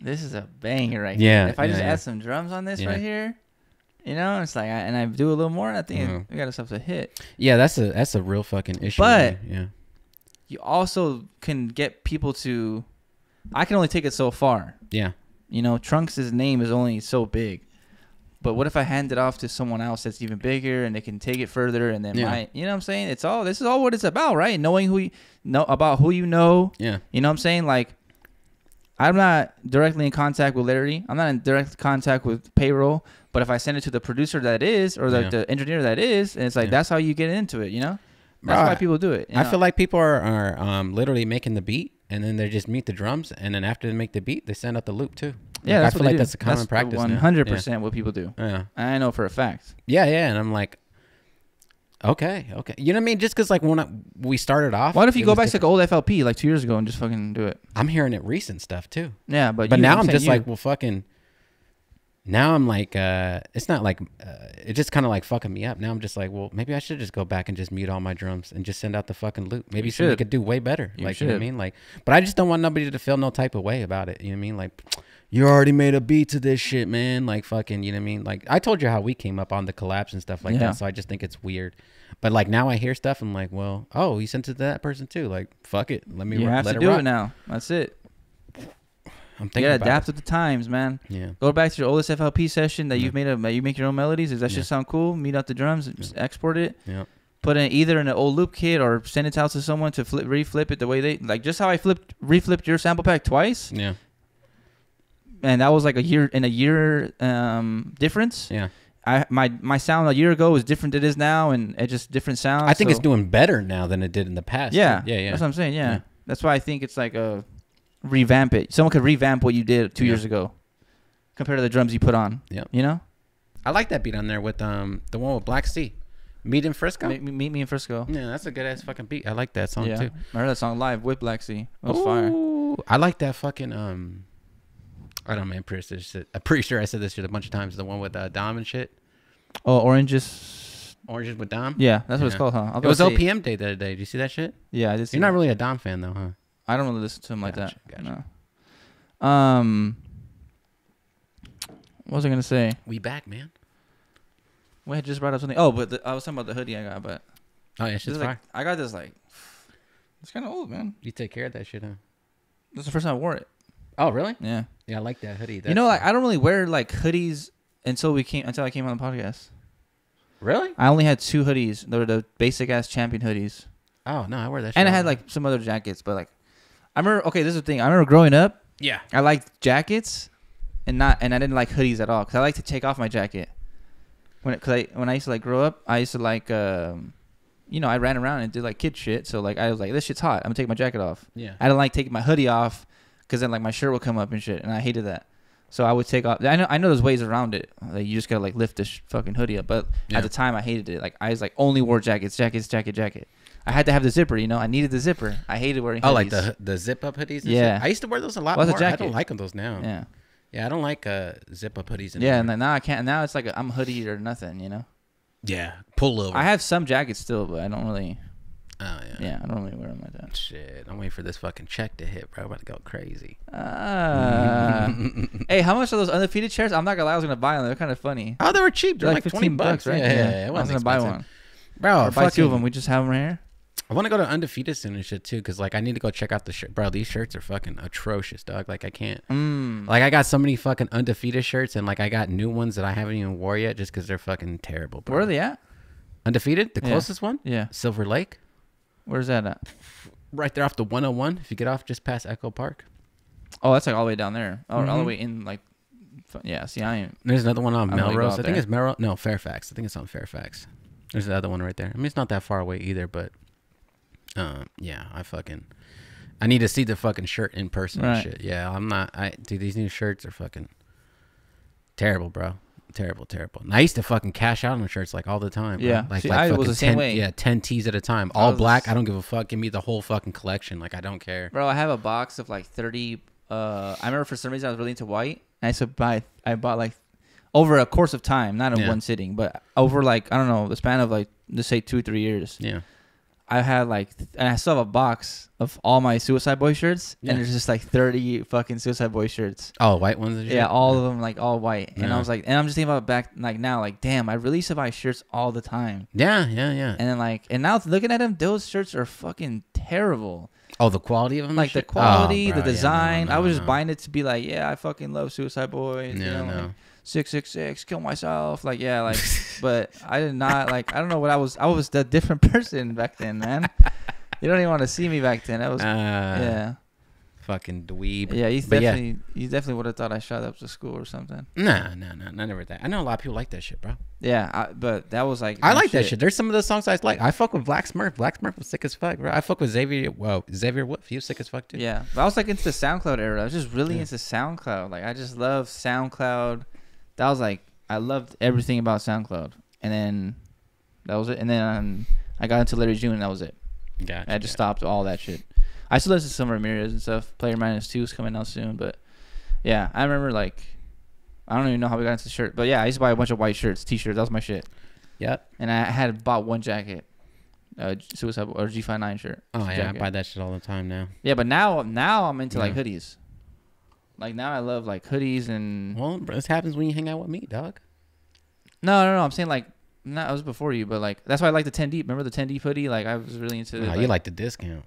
this is a banger right here. Yeah. If I just add some drums on this right here. You know, it's like, and I do a little more, and I think we got ourselves a hit. Yeah, that's a real fucking issue. But yeah, you also can get people to. I can only take it so far. Yeah. You know, Trunks' name is only so big. But what if I hand it off to someone else that's even bigger and they can take it further and then you know what I'm saying? This is all what it's about, right? Knowing who you know. Yeah. You know what I'm saying? Like, I'm not directly in contact with Larry. I'm not in direct contact with payroll. But if I send it to the producer that is, or the engineer that is, and it's like, that's how you get into it, you know? That's why people do it. I feel like people are literally making the beat, and then they just meet the drums, and then after they make the beat, they send out the loop too. Yeah, I feel like that's a common practice. 100% what people do. Yeah, I know for a fact. Yeah, and I'm like, okay, you know what I mean? Just because like when we started off, what if you go back to like old FLP like 2 years ago and just fucking do it? I'm hearing it recent stuff too. Yeah, but now I'm just like, well, fucking. Now I'm like, it's not like, it just kind of like fucking me up. Now I'm just like, well, maybe I should just go back and just mute all my drums and just send out the fucking loop. Maybe somebody could do way better. You know what I mean? Like, but I just don't want nobody to feel no type of way about it. You know what I mean? Like, you already made a beat to this shit, man. Like, fucking, you know what I mean? Like, I told you how we came up on the collabs and stuff like that. So I just think it's weird. But like now I hear stuff and I'm like, well, oh, you sent it to that person too. Like, fuck it. Let me let it do it now. That's it. I'm thinking you gotta adapt with the times, man. Yeah. Go back to your oldest FLP session that you've made. You make your own melodies. Does that shit sound cool? Meet out the drums, just export it. Yeah. Put it either in an old loop kit or send it out to someone to reflip it the way they like. Just how I reflipped your sample pack twice. Yeah. And that was like a year difference. Yeah. My sound a year ago was different than it is now, and it just different sounds. I think it's doing better now than it did in the past. Yeah. Yeah. That's what I'm saying. Yeah. That's why I think it's like a. Revamp it. Someone could revamp what you did 2 years ago compared to the drums you put on. Yeah. You know? I like that beat on there with the one with Black Sea. Meet in Frisco? Meet me in Frisco. Yeah, that's a good ass fucking beat. I like that song too. I heard that song live with Black Sea. It was fire. I like that fucking I don't know, man. I'm pretty sure I said this shit a bunch of times. The one with Dom and shit. Oh, Oranges with Dom? Yeah, that's what it's called, huh? It was OPM Day the other day. Did you see that shit? Yeah, I did see You're not really a Dom fan though, huh? I don't really listen to him like that. Gotcha. No. What was I gonna say? We back, man. We had just brought up something. Oh, but I was talking about the hoodie I got, but yeah, shit's fire. I got this it's kind of old, man. You take care of that shit, huh? This is the first time I wore it. Oh, really? Yeah. Yeah, I like that hoodie. You know, like I don't really wear like hoodies until I came on the podcast. Really? I only had 2 hoodies. They were the basic ass Champion hoodies. Oh no, I wear that shit. And I had like some other jackets, but like I remember. Okay, this is the thing. I remember growing up. Yeah. I liked jackets, and I didn't like hoodies at all because I like to take off my jacket. When I used to like grow up, I used to like I ran around and did like kid shit. So like I was like, this shit's hot. I'm gonna take my jacket off. Yeah. I didn't like taking my hoodie off because then like my shirt would come up and shit, and I hated that. So I would take off. I know there's ways around it. Like you just gotta like lift this fucking hoodie up. But at the time I hated it. Like I was like only wore jacket. I had to have the zipper, you know. I needed the zipper. I hated wearing hoodies. Oh, like the zip up hoodies? And shit? I used to wear those a lot more. I don't like those now. Yeah. Yeah, I don't like zip up hoodies anymore. Yeah, and now I can't. Now it's like I'm hoodie or nothing, you know. Yeah, pull over. I have some jackets still, but I don't really. Oh yeah. Yeah, I don't really wear them like that. Shit, I'm waiting for this fucking check to hit, bro. I'm about to go crazy. Hey, how much are those undefeated shirts? I'm not gonna lie, I was gonna buy them. They're kind of funny. Oh, they were cheap. They're like $20, right? Yeah. I was gonna buy one, bro. Or buy 2 of them. We just have them right here. I want to go to Undefeated soon and shit too, cause like I need to go check out the shirt, bro. These shirts are fucking atrocious, dog. Like I can't. Like I got so many fucking Undefeated shirts, and like I got new ones that I haven't even wore yet, just cause they're fucking terrible, bro. Where are they at? Undefeated, the closest one. Yeah. Silver Lake. Where's that at? Right there off the 101. If you get off just past Echo Park. Oh, that's like all the way down there. Oh, all the way in like. Yeah. See, I ain't. There's another one on Melrose. I think it's Melrose. No, Fairfax. I think it's on Fairfax. There's another one right there. I mean, it's not that far away either, but. Yeah, I need to see the fucking shirt in person and shit. Yeah, I'm not. Dude, these new shirts are fucking terrible, bro. Terrible. And I used to fucking cash out on shirts like all the time. Bro. Yeah, like I was the same way. Yeah, 10 tees at a time, all black. I don't give a fuck. Give me the whole fucking collection. Like I don't care, bro. I have a box of like 30. I remember for some reason I was really into white. And I bought like over a course of time, not in one sitting, but over like I don't know the span of like let's say 2-3 years. Yeah. I had like, and I still have a box of all my Suicide Boy shirts, and there's just like 30 fucking Suicide Boy shirts. Oh, white ones? And shit? Yeah, all of them like all white. And I was like, and I'm just thinking about back like now, like damn, I really used to buy shirts all the time. Yeah. And then like, and now looking at them, those shirts are fucking terrible. Oh, the quality of them, like the quality, the design. I was just buying it to be like, yeah, I fucking love Suicide Boys. Yeah, you know, like 666, kill myself. Like, yeah, like, but I did not like. I don't know what I was. I was a different person back then, man. You don't even want to see me back then. I was, yeah. Fucking dweeb. Yeah, you definitely would have thought I shot up to school or something. Nah, never that. I know a lot of people like that shit, bro. Yeah, but that was like I like that shit. There's some of those songs I like. I fuck with Black Smurf. Black Smurf was sick as fuck, bro. I fuck with Xavier. Well, Xavier Wolf, he was sick as fuck too. Yeah, but I was like into the SoundCloud era. I was just really into SoundCloud. Like I just loved SoundCloud. That was like I loved everything about SoundCloud. And then that was it. And then I got into Larry June, and that was it. Gotcha. I just stopped all that shit. I still listen to some Ramirez and stuff. Player Minus 2 is coming out soon, but yeah, I remember like I don't even know how we got into the shirt, but yeah, I used to buy a bunch of white shirts, t-shirts. That was my shit. Yep. And I had bought one jacket, Suicide or G59 shirt. Oh yeah, jacket. I buy that shit all the time now. Yeah, but now I'm into like hoodies. Like now I love like hoodies and. Well, this happens when you hang out with me, dog. No. I'm saying like. No, it was before you, but like that's why I like the 10 deep. Remember the 10 deep hoodie? Like I was really into. You like the discount.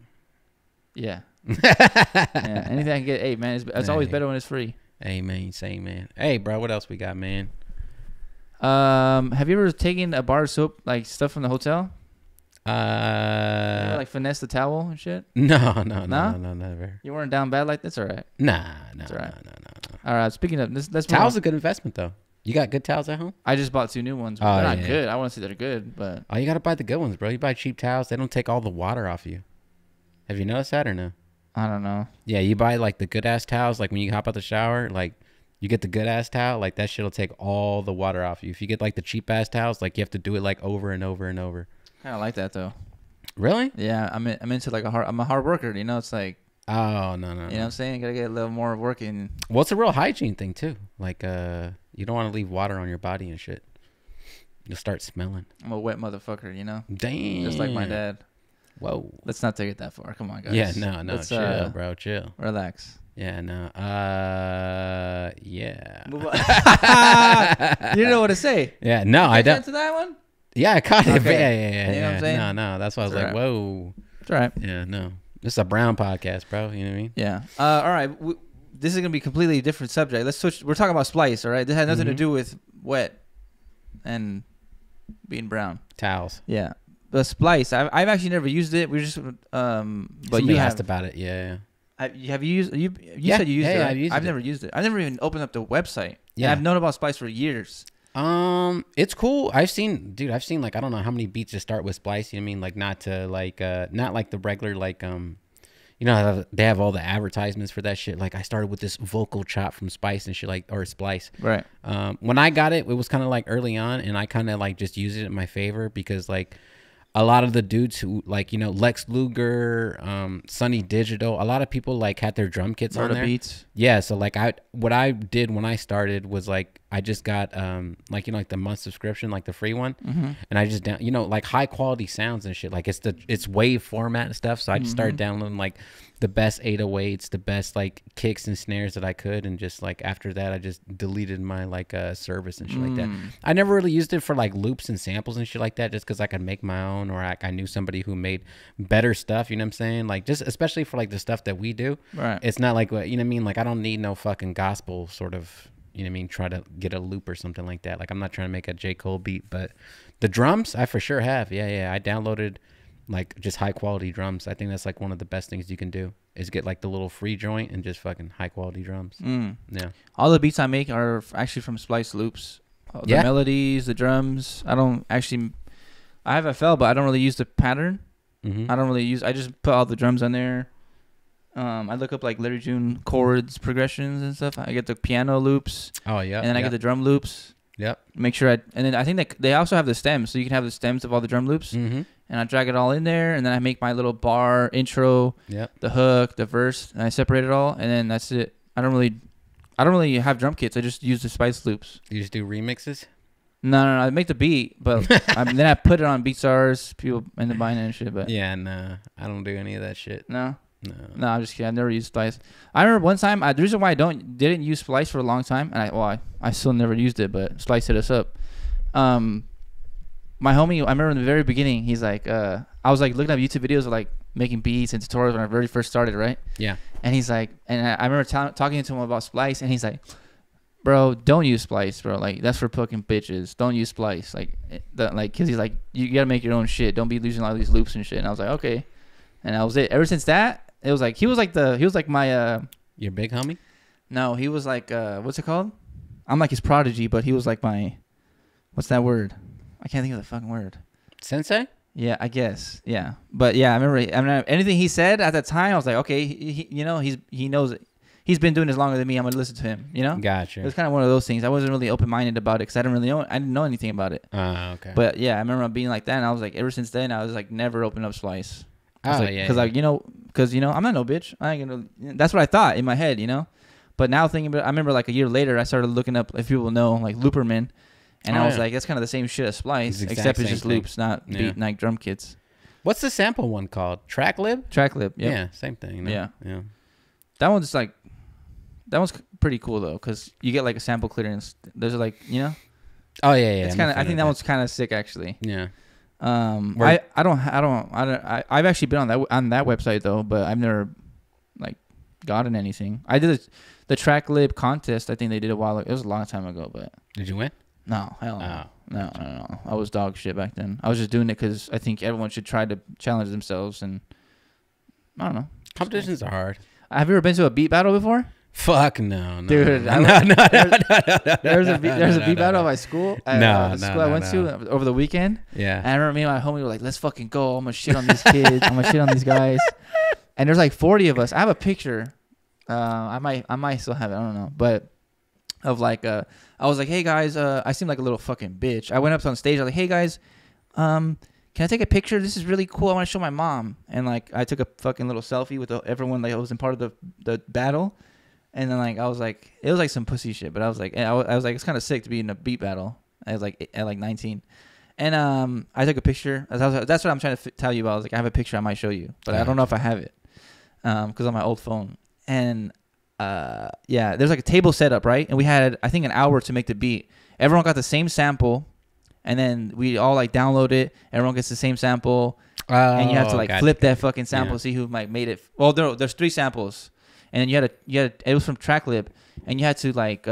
Yeah. Yeah. Anything I can get, hey man, it's always better when it's free. Amen. Say man. Hey bro, what else we got, man? Have you ever taken a bar of soap like stuff from the hotel? Like finesse the towel and shit? No, never. You weren't down bad like this? All right. Nah, that's all right. No. All right. Speaking of this, towels a good investment though. You got good towels at home? I just bought 2 new ones. They're not good. I want to say they're good, but you gotta buy the good ones, bro. You buy cheap towels, they don't take all the water off you. Have you noticed that or no? I don't know. Yeah, you buy like the good ass towels, like when you hop out the shower, like you get the good ass towel, like that shit'll take all the water off you. If you get like the cheap ass towels, like you have to do it like over and over and over. I kind of like that though. Really? Yeah, I'm into like I'm a hard worker. You know, it's like. Oh no. You know what I'm saying? Gotta get a little more working. Well, it's a real hygiene thing too. Like you don't want to leave water on your body and shit. You'll start smelling. I'm a wet motherfucker, you know. Damn. Just like my dad. Whoa. Let's not take it that far. Come on, guys. Yeah, no. Let's, chill, bro. Chill. Relax. Yeah, no. Yeah. You don't know what to say. Yeah, no, I don't. To that one? Yeah, I caught it. Okay. Yeah. You know what I'm saying? No. That's why I was like, whoa. It's all right. Yeah, no. This is a brown podcast, bro. You know what I mean? Yeah. All right. This is gonna be a completely different subject. Let's switch. We're talking about Splice. All right. This has nothing to do with wet and being brown. Towels. Yeah. The Splice. I've actually never used it. We just but somebody you asked about it. Yeah. Have you used? You said you used it. Right? I've never used it. I've never even opened up the website. Yeah. I've known about Splice for years. It's cool. I've seen like I don't know how many beats to start with Splice. You know what I mean? Like not like the regular like you know, they have all the advertisements for that shit. Like I started with this vocal chop from Spice and shit, like, or Splice. Right. When I got it, it was kind of like early on, and I kind of like just used it in my favor because like a lot of the dudes who like, you know, Lex Luger, Sunny Digital, a lot of people like had their drum kits on there. Beats. Yeah. So like what I did when I started was like I just got like, you know, like the month subscription, like the free one, and I just you know, like high quality sounds and shit. Like it's wave format and stuff. So I just started downloading like the best 808s, the best like kicks and snares that I could, and just like after that I just deleted my like service and shit like that. I never really used it for like loops and samples and shit like that, just because I could make my own, or I knew somebody who made better stuff. You know what I'm saying? Like just especially for like the stuff that we do. Right. It's not like, you know what I mean? Like I don't need no fucking gospel sort of, you know what I mean, try to get a loop or something like that. Like I'm not trying to make a J. Cole beat, but the drums I for sure have. Yeah. I downloaded like just high quality drums. I think that's like one of the best things you can do is get like the little free joint and just fucking high quality drums. Yeah. All the beats I make are actually from Splice loops. The melodies, the drums. I have FL, but I don't really use the pattern. I just put all the drums on there. I look up like Larry June chords, progressions and stuff. I get the piano loops. Oh yeah. And then I get the drum loops. Yep. Make sure and then I think that they also have the stems, so you can have the stems of all the drum loops. And I drag it all in there, and then I make my little bar intro, the hook, the verse, and I separate it all, and then that's it. I don't really have drum kits. I just use the Spice loops. You just do remixes? No. I make the beat, but then I put it on BeatStars. People end up buying it and shit. But yeah, no, I don't do any of that shit. No, I'm just kidding. I never used Splice. I remember one time. The reason why I didn't use Splice for a long time, and I still never used it, but Splice hit us up. My homie, I remember in the very beginning, he's like, I I was like looking up YouTube videos of like making beats and tutorials when I very first started, right? Yeah. And he's like, and I remember talking to him about Splice, and he's like, bro, don't use Splice, bro. Like, that's for fucking bitches. Don't use Splice. Cause he's like, you gotta make your own shit. Don't be using all these loops and shit. And I was like, okay. And that was it. Ever since that, it was like, he was like my, your big homie? No, he was like, what's it called? I'm like his prodigy, but he was like my, what's that word? I can't think of the fucking word. Sensei? Yeah, I guess. Yeah. But yeah, I remember anything he said at that time, I was like, okay, he knows it. He's been doing this longer than me. I'm going to listen to him, you know? Gotcha. It was kind of one of those things. I wasn't really open-minded about it because I didn't know anything about it. Okay. But yeah, I remember being like that, and I was like, ever since then, I was like, never open up Splice. Oh, like, yeah. Because I'm not no bitch. I ain't gonna. That's what I thought in my head, you know? But now thinking about it, I remember like a year later, I started looking up, if people know, like Looperman. And I was like, that's kind of the same shit as Splice, except it's just loops, not beat like drum kits. What's the sample one called? Tracklib? Tracklib, yep. Yeah, same thing. Yeah. Yeah. That one's pretty cool though, because you get like a sample clearance. There's like, you know. Oh yeah, yeah. It's kind of. I think that one's kind of sick actually. Yeah. I've actually been on that website though, but I've never like gotten anything. I did the Tracklib contest. I think they did a while ago. It was a long time ago, but did you win? No, hell no. No. I was dog shit back then. I was just doing it because I think everyone should try to challenge themselves, and I don't know. Competitions are hard. Have you ever been to a beat battle before? Fuck no. Dude. No. There's a beat battle at my school. The school I went to over the weekend. Yeah. And I remember me and my homie were like, let's fucking go. I'm gonna shit on these kids. I'm gonna shit on these guys. And there's like 40 of us. I have a picture. I might still have it. I don't know. But of like I was like, hey guys, I seem like a little fucking bitch. I went up on stage. I was like, hey guys, can I take a picture? This is really cool. I want to show my mom. And like, I took a fucking little selfie with everyone that was in part of the battle. And then like, I was like, it was like some pussy shit. But I was like, it's kind of sick to be in a beat battle. I was like at like 19. And I took a picture. That's what I'm trying to tell you about. I was like, I have a picture I might show you, but I don't know if I have it because on my old phone. And yeah, there's like a table set up, right? And we had, I think, an hour to make the beat. Everyone got the same sample. And then we all like download it. Everyone gets the same sample, and you have to like flip that fucking sample, see who like made it. Well, there's 3 samples, and then you had it was from Tracklib, and you had to like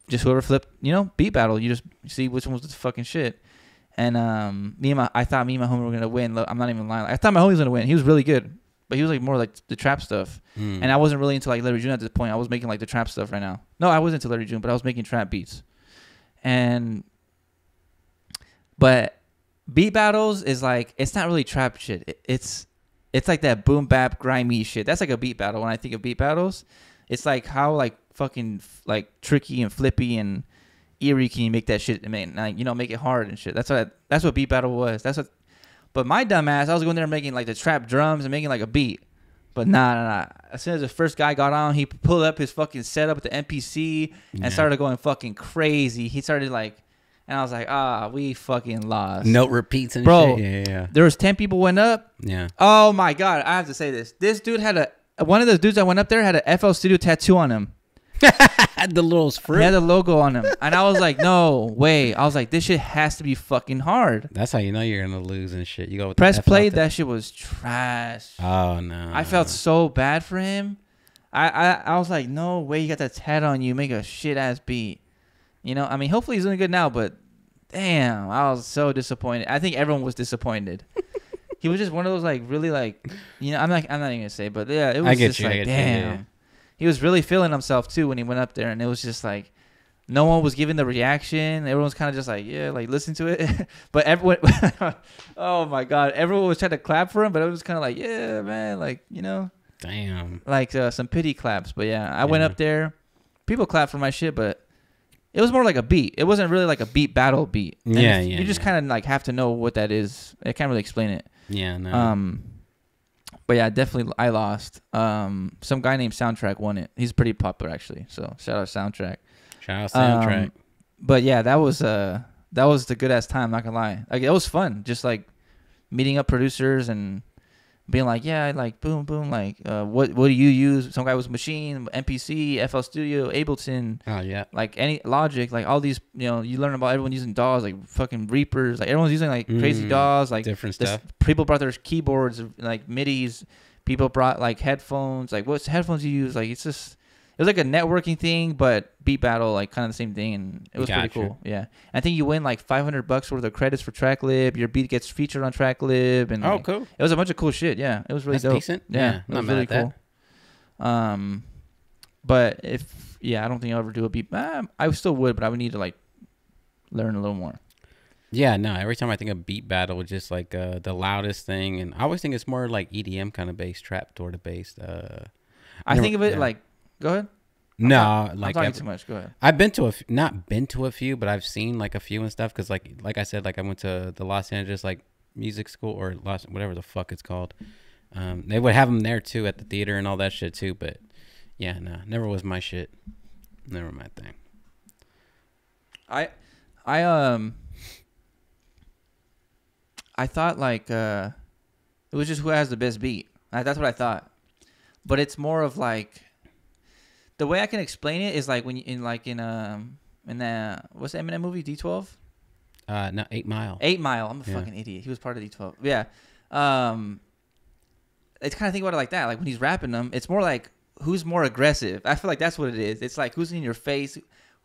just whoever flipped, beat battle. You just see which one was the fucking shit. And I thought me and my homie were gonna win. I'm not even lying. I thought my homie was gonna win. He was really good, but he was like more like the trap stuff. And I wasn't really into like Larry June at this point. I was making like the trap stuff right now. No, I wasn't into Larry June, but I was making trap beats, But beat battles is like, it's not really trap shit. It's like that boom bap grimy shit. That's like a beat battle. When I think of beat battles, it's like how like fucking like tricky and flippy and eerie can you make that shit? I mean, like, make it hard and shit. That's what beat battle was. But my dumb ass, I was going there making like the trap drums and making like a beat. But nah. As soon as the first guy got on, he pulled up his fucking setup with the MPC and started going fucking crazy. He started like. And I was like, we fucking lost. Note repeats and bro, shit. Yeah. There was 10 people went up. Yeah. Oh my God. I have to say this. This dude had one of those dudes that went up there had a FL Studio tattoo on him. Had the little fruit. He had the logo on him. And I was like, no way. I was like, this shit has to be fucking hard. That's how you know you're going to lose and shit. You go with press play. That shit was trash. Oh, no. I felt so bad for him. I was like, no way. You got that tat on you. Make a shit ass beat. I mean, hopefully he's doing good now, but damn, I was so disappointed. I think everyone was disappointed. He was just one of those like really like, I'm not even gonna say, but yeah, it was just like, damn. Yeah. He was really feeling himself too when he went up there, and it was just like, no one was giving the reaction. Everyone's kind of just like, yeah, like listen to it. But everyone, oh my God, everyone was trying to clap for him, but it was kind of like, yeah, man, like damn, like some pity claps. But yeah, I went up there, people clapped for my shit, but. It was more like a beat. It wasn't really like a beat battle beat. And you just kind of like have to know what that is. I can't really explain it. Yeah, no. But yeah, definitely I lost. Some guy named Soundtrack won it. He's pretty popular actually. So shout out Soundtrack. Shout out Soundtrack. But yeah, that was the good ass time. Not gonna lie. Like it was fun. Just like meeting up producers and being like, yeah, like boom, boom, like what do you use? Some guy was Machine, MPC, FL Studio, Ableton. Oh yeah. Like any Logic, like all these, you learn about everyone using DAWs, like fucking Reapers, like everyone's using like crazy DAWs, like different stuff. People brought their keyboards, like MIDIs. People brought like headphones, like what's headphones you use? Like it was like a networking thing, but Beat Battle, like kind of the same thing, and it was pretty cool. Yeah, I think you win like $500 worth of credits for TrackLib. Your beat gets featured on TrackLib, and cool. It was a bunch of cool shit. Yeah, it was really dope. Decent. Yeah, it was really cool. But I don't think I'll ever do a beat. I still would, but I would need to like learn a little more. Yeah, no. Every time I think of Beat Battle, it's just like the loudest thing, and I always think it's more like EDM kind of bass, trap sort of bass. I think of it like. Go ahead. I'm talking too much. Go ahead. I've been to not been to a few, but I've seen like a few and stuff. Cause like I said, like I went to the Los Angeles like music school or whatever the fuck it's called. They would have them there too at the theater and all that shit too. But yeah, no, never was my shit. Never my thing. I thought like it was just who has the best beat. That's what I thought. But it's more of like. The way I can explain it is like when you in what's the Eminem movie D12? No, 8 Mile. 8 Mile. I'm a fucking idiot. He was part of D12. Yeah. It's kind of think about it like that. Like when he's rapping them, it's more like who's more aggressive. I feel like that's what it is. It's like who's in your face.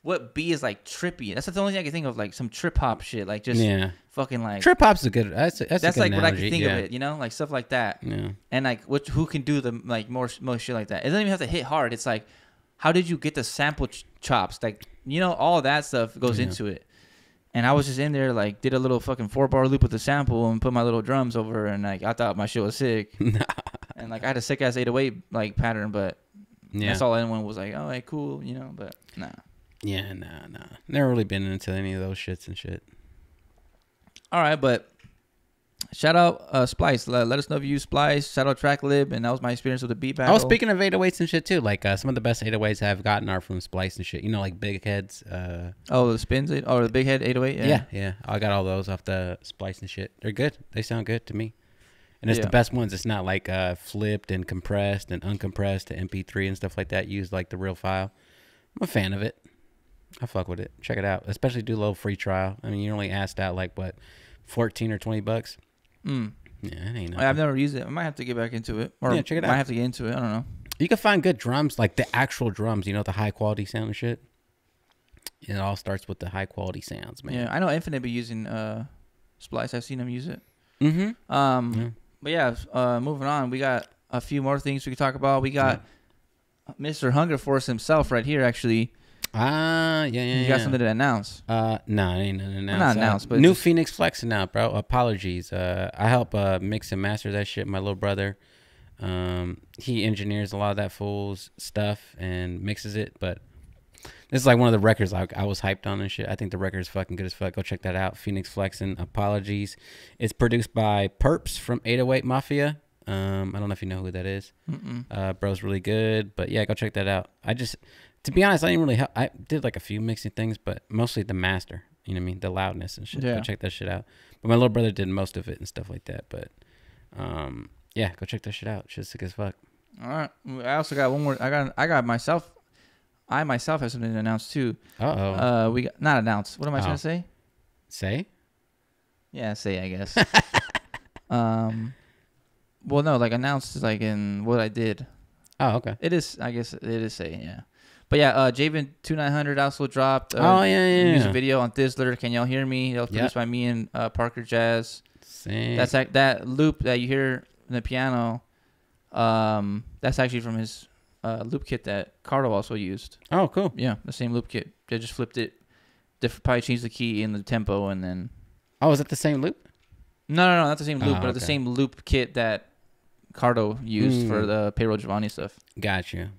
What beat is like trippy? That's the only thing I can think of. Like some trip hop shit. Like just fucking like trip hop's a good. That's like analogy. what I can think of it. Like stuff like that. Yeah. And like who can do the like most shit like that? It doesn't even have to hit hard. It's like. How did you get the sample chops? Like, all that stuff goes into it. And I was just in there, like, did a little fucking 4-bar loop with the sample and put my little drums over, and like I thought my shit was sick. And like I had a sick ass 808 like pattern, but that's all anyone was like, oh, hey, cool, but nah. Yeah, nah. Never really been into any of those shits and shit. All right, but shout out Splice. Let us know if you use Splice. Shout out TrackLib, and that was my experience with the beat battle. Oh, speaking of 808s and shit too, like some of the best 808s I've gotten are from Splice and shit. Like Big Heads. The spins, or the Big Head 808. Yeah. I got all those off the Splice and shit. They're good. They sound good to me. And it's the best ones. It's not like flipped and compressed and uncompressed to MP3 and stuff like that. Use like the real file. I'm a fan of it. I fuck with it. Check it out. Especially do a little free trial. I mean, you only asked out like what, $14 or $20. Yeah, it ain't nothing. I've never used it. I might have to get back into it. Or check it out. I might have to get into it. I don't know. You can find good drums, like the actual drums, the high quality sound and shit. It all starts with the high quality sounds, man. Yeah, I know Infinite be using Splice. I've seen them use it. But moving on. We got a few more things we can talk about. We got Mr. Hunger Force himself right here, actually. Yeah. You got something to announce? No, it ain't nothing announced. Not announced, but new Phoenix flexing out, bro. Apologies. I help mix and master that shit. My little brother, he engineers a lot of that fool's stuff and mixes it. But this is like one of the records I was hyped on and shit. I think the record is fucking good as fuck. Go check that out. Phoenix flexing. Apologies. It's produced by Perps from 808 Mafia. I don't know if you know who that is. Bro's really good. But yeah, go check that out. To be honest, I didn't really help. I did like a few mixing things, but mostly the master. You know what I mean? The loudness and shit. Yeah. Go check that shit out. But my little brother did most of it and stuff like that. But go check that shit out. Shit's sick as fuck. All right. I also got one more. I myself have something to announce too. We got not announced. What am I trying to say? Say? Yeah, say I guess. Well, no, like announced is like in what I did. Oh, okay. It is. I guess it is say yeah. But yeah, Javen 2900 also dropped. Music video on Thizzler. Can y'all hear me? That was produced by me and Parker Jazz. Same. That's like that loop that you hear in the piano. That's actually from his loop kit that Cardo also used. Oh, cool. Yeah, the same loop kit. They just flipped it. Probably changed the key in the tempo and then. Oh, is it the same loop? No, not the same loop, but the same loop kit that Cardo used for the Payroll Giovanni stuff. Gotcha.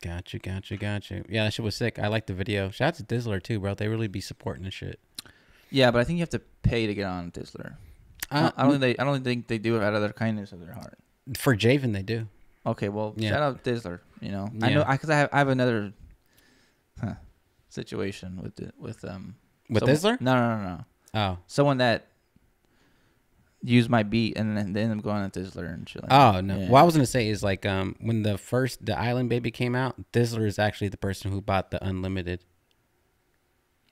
Yeah, that shit was sick. I like the video. Shout out to Thizzler too, bro. They really be supporting this shit. Yeah, but I think you have to pay to get on Thizzler. I don't think they do it out of their kindness of their heart. For Javen, they do. Okay, well, shout out Thizzler. I know because I have another situation with Thizzler. No. Oh, someone that use my beat and then they end up going on Dizzler and shit. Like oh no! Yeah. What I was gonna say is like when the Island Baby came out, Dizzler is actually the person who bought the unlimited.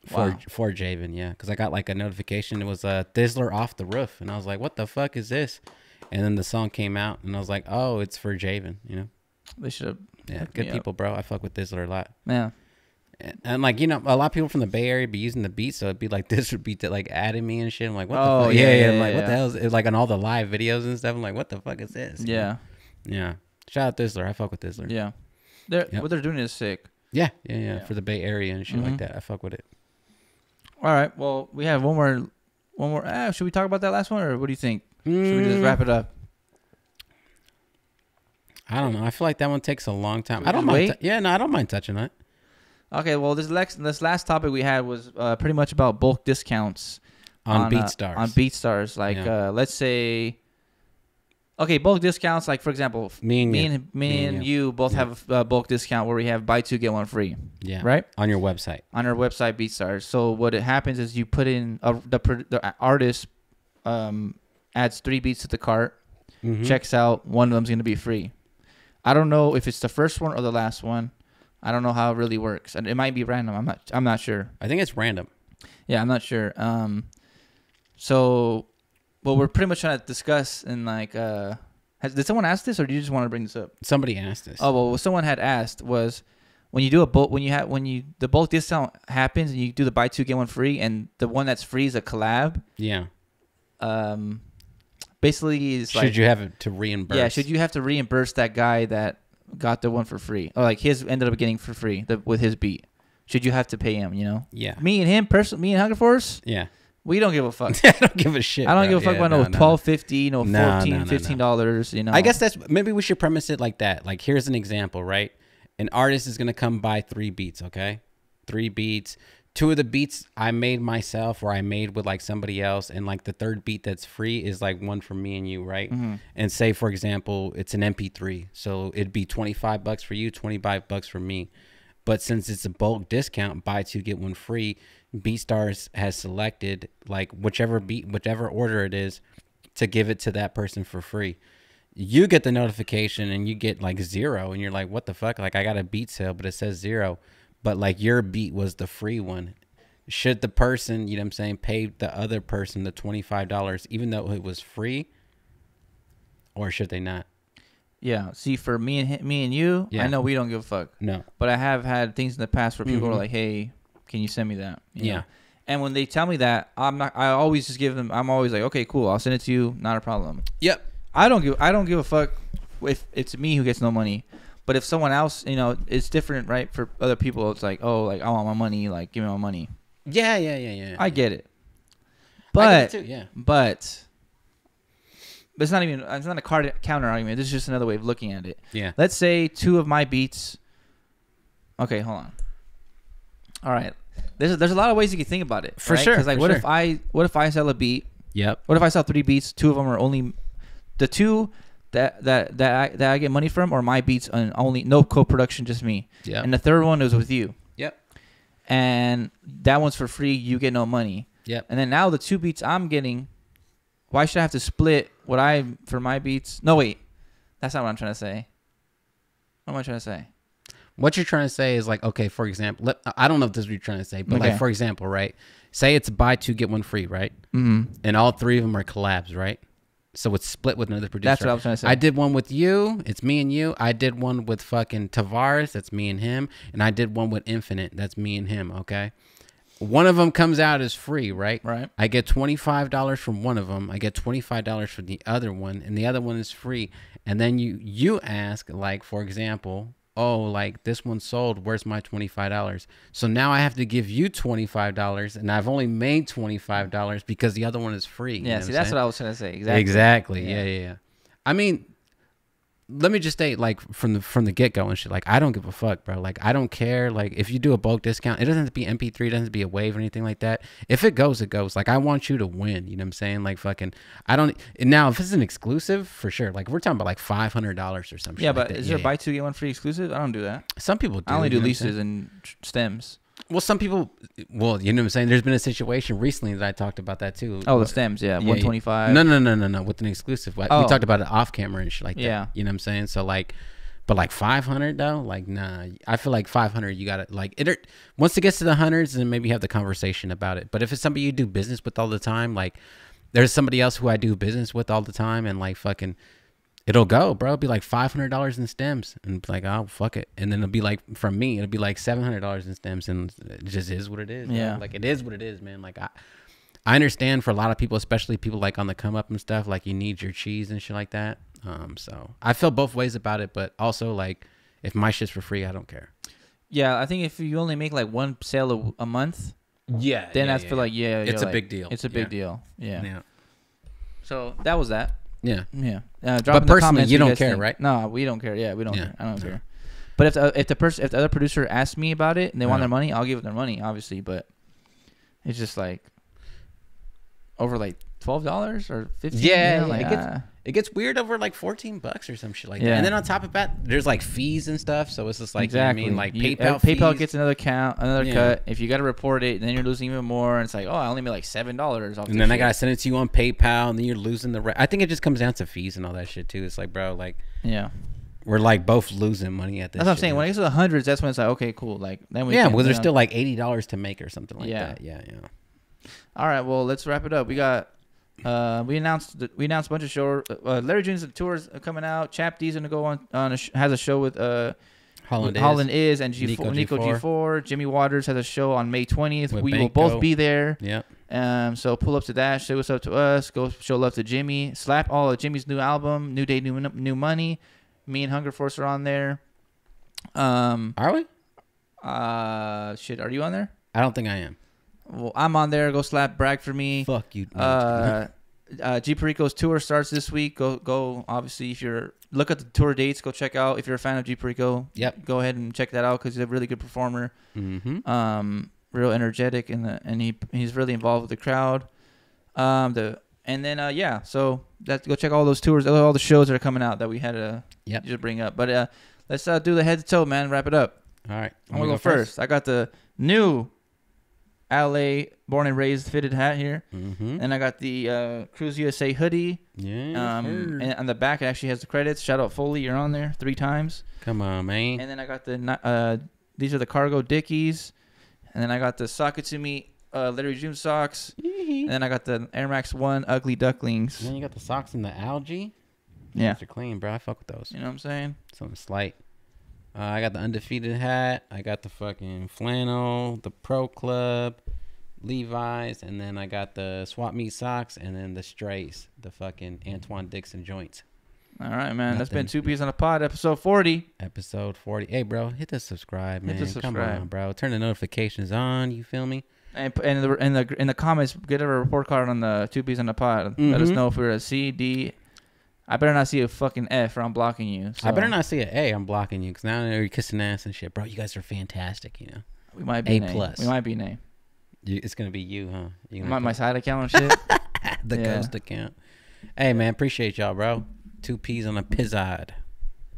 For Javen, yeah, because I got like a notification. It was Dizzler off the roof, and I was like, "What the fuck is this?" And then the song came out, and I was like, "Oh, it's for Javen." You know, they should have. Yeah, good people, bro. I fuck with Dizzler a lot. Yeah, and like a lot of people from the Bay Area be using the beat, so it'd be like this would be like adding me and shit. I'm like, "What the fuck?" Yeah. I'm like, "What the hell is it?" Like on all the live videos and stuff. I'm like, "What the fuck is this?" Yeah, yeah. Shout out Dizzler. I fuck with Dizzler. Yeah, what they're doing is sick. Yeah. For the Bay Area and shit like that, I fuck with it. All right. Well, we have one more. Should we talk about that last one, or what do you think? Should we just wrap it up? I don't know. I feel like that one takes a long time. I don't mind. I don't mind touching it. Okay. Well, this last topic we had was pretty much about bulk discounts on BeatStars. On BeatStars, like let's say. Okay, bulk discounts. Like for example, me and you both have a bulk discount where we have buy two get one free. Yeah. Right. On your website. On our website, BeatStars. So what it happens is you put in the artist adds 3 beats to the cart, checks out. One of them's gonna be free. I don't know if it's the first one or the last one. I don't know how it really works, and it might be random. I'm not sure. I think it's random. Yeah, I'm not sure. So. Well, we're pretty much trying to discuss and like, did someone ask this or do you just want to bring this up? Somebody asked this. Oh well, what someone had asked was when you do the bulk discount happens and you do the buy two get one free and the one that's free is a collab. Yeah. Basically, is should you have to reimburse? Yeah, should you have to reimburse that guy that got the one for free or like his ended up getting for free with his beat? Should you have to pay him? You know? Yeah. Me and Hunger Force. Yeah. We don't give a fuck. I don't give a shit. I don't give a fuck about $12.50, $14, $15. You know. I guess maybe we should premise it like that. Like here's an example, right? An artist is gonna come buy 3 beats, okay? 3 beats. 2 of the beats I made myself or I made with like somebody else, and like the 3rd beat that's free is like one from me and you, right? And say for example it's an MP3, so it'd be $25 for you, $25 for me. But since it's a bulk discount, buy 2 get 1 free. BeatStars has selected like whichever order it is to give it to that person for free. You get the notification and you get like 0 and you're like, what the fuck? Like I got a beat sale, but it says 0. But like your beat was the free one. Should the person, you know what I'm saying, pay the other person the $25 even though it was free? Or should they not? Yeah. See, for me and you, I know we don't give a fuck. No. But I have had things in the past where people are like, hey, can you send me that? You know? And when they tell me that, I always just give them. I'm always like, okay, cool. I'll send it to you. Not a problem. Yep. I don't give a fuck if it's me who gets no money. But if someone else, you know, it's different, right? For other people, it's like, oh, like I want my money. Like give me my money. Yeah. I get it. But I get it too, yeah. But it's not a counter argument. This is just another way of looking at it. Yeah. Let's say 2 of my beats. Okay, hold on. All right. There's a lot of ways you can think about it. For sure. Because like, what if I sell a beat? Yep. What if I sell 3 beats? 2 of them are only the 2 that I get money from, or my beats and only no co-production, just me. Yeah. And the 3rd one is with you. Yep. And that one's for free. You get no money. Yep. And then now the 2 beats I'm getting, why should I have to split what I for my beats? No, wait, that's not what I'm trying to say. What am I trying to say? What you're trying to say is like, okay, for example, I don't know if this is what you're trying to say, but like, for example, right? Say it's buy 2, get 1 free, right? Mm-hmm. And all 3 of them are collabs, right? So it's split with another producer. That's what I was trying to say. I did one with you. It's me and you. I did one with fucking Tavares. That's me and him. And I did one with Infinite. That's me and him, okay? One of them comes out as free, right? Right. I get $25 from one of them. I get $25 from the other one. And the other one is free. And then you ask, like, for example, oh, like this one sold, where's my $25? So now I have to give you $25 and I've only made $25 because the other one is free. Yeah, see, that's what I was trying to say. Exactly. Yeah. I mean, let me just state, like, from the get-go and shit, like, I don't give a fuck, bro. Like, I don't care. Like, if you do a bulk discount, it doesn't have to be MP3, it doesn't have to be a wave or anything like that. If it goes, it goes. Like, I want you to win, you know what I'm saying? Like, fucking, I don't, now, if it's an exclusive, for sure. Like, we're talking about, like, $500 or something. Yeah, but like is there buy 2, get 1 free exclusive? I don't do that. Some people do. I only do leases and stems. Well, some people, you know what I'm saying? There's been a situation recently that I talked about that too. Oh, the stems, yeah. 125. No. With an exclusive. We talked about it off camera and shit like that. Yeah. You know what I'm saying? So like, but like 500 though, like, nah. I feel like 500, you got to like, once it gets to the hundreds, then maybe have the conversation about it. But if it's somebody you do business with all the time, like there's somebody else who I do business with all the time and like fucking, it'll go, bro. It'll be like $500 in stems, and be like, oh fuck it. And then it'll be like, from me, it'll be like $700 in stems, and it just is what it is. Yeah, bro. Like it is what it is, man. Like I understand for a lot of people, especially people like on the come up and stuff. Like you need your cheese and shit like that. So I feel both ways about it, but also like if my shit's for free, I don't care. Yeah, I think if you only make like one sale a month, then I feel like it's a big deal. It's a big deal. Yeah. So that was that. Yeah. But personally, you don't care, right? No, we don't care. Yeah, we don't care. I don't care. But if the other producer asks me about it and they want their money, I'll give them their money, obviously. But it's just like over like $12 or $15. Yeah, like, it gets weird over like $14 or some shit like that. And then on top of that, there's like fees and stuff. So it's just like, exactly. You know what I mean? Like PayPal gets another cut. If you got to report it, then you're losing even more. And it's like, oh, I only made like $7 off. And then I gotta send it to you on PayPal, and then you're losing the. I think it just comes down to fees and all that shit too. It's like, bro, like, we're like both losing money at this. That's what I'm saying. When it gets to the hundreds, that's when it's like, okay, cool. Like then we well, there's still like $80 to make or something like that. Yeah. All right, well, let's wrap it up. We got. We announced a bunch of shows. Larry Jr.'s tours are coming out. Chap D's gonna go on has a show with Holland is and Nico G4. Jimmy Waters has a show on May 20th. We will both be there. Yeah. So pull up to that. Show what's up to us. Go show love to Jimmy. Slap all of Jimmy's new album, New Day, New Money. Me and Hunger Force are on there. Are we? Shit. Are you on there? I don't think I am. Well, I'm on there. Go slap, brag for me. Fuck you. G Perico's tour starts this week. Go. Obviously, if you're look at the tour dates, go check out. If you're a fan of G Perico, go ahead and check that out because he's a really good performer. Mm-hmm. Real energetic and he's really involved with the crowd. So go check all those tours, all the shows that are coming out that we had to just bring up. But let's do the head to toe, man. Wrap it up. All right, I'm gonna go first. I got the new LA born and raised hat here, and I got the Cruise USA hoodie. And on the back it actually has the credits. Shout out Foley, you're on there 3 times. Come on, man. And then I got the these are the cargo Dickies, and then I got the Sakatsumi Larry June socks, and then I got the Air Max 1 Ugly Ducklings. And then you got the socks and the algae. Yeah, those are clean, bro. I fuck with those. You know what I'm saying? Something slight. I got the Undefeated hat. I got the fucking flannel, the Pro Club, Levi's, and then I got the Swap Meet socks, and then the Strays, the fucking Antoine Dixon joints. All right, man. That's been 2 P's on a Pod, episode 40. Episode 40. Hey, bro, hit the subscribe, man. Hit the subscribe. Come on, bro. Turn the notifications on. You feel me? And in the comments, get a report card on the 2 P's on the Pod. Let us know if we're a C, D. I better not see a fucking F or I'm blocking you. So. I better not see an A. I'm blocking you because now you're kissing ass and shit, bro. You guys are fantastic. You know. We might be A+. We might be name. It's gonna be you, huh? My side account and shit. The ghost account. Hey, man, appreciate y'all, bro. 2 P's on a pizzad.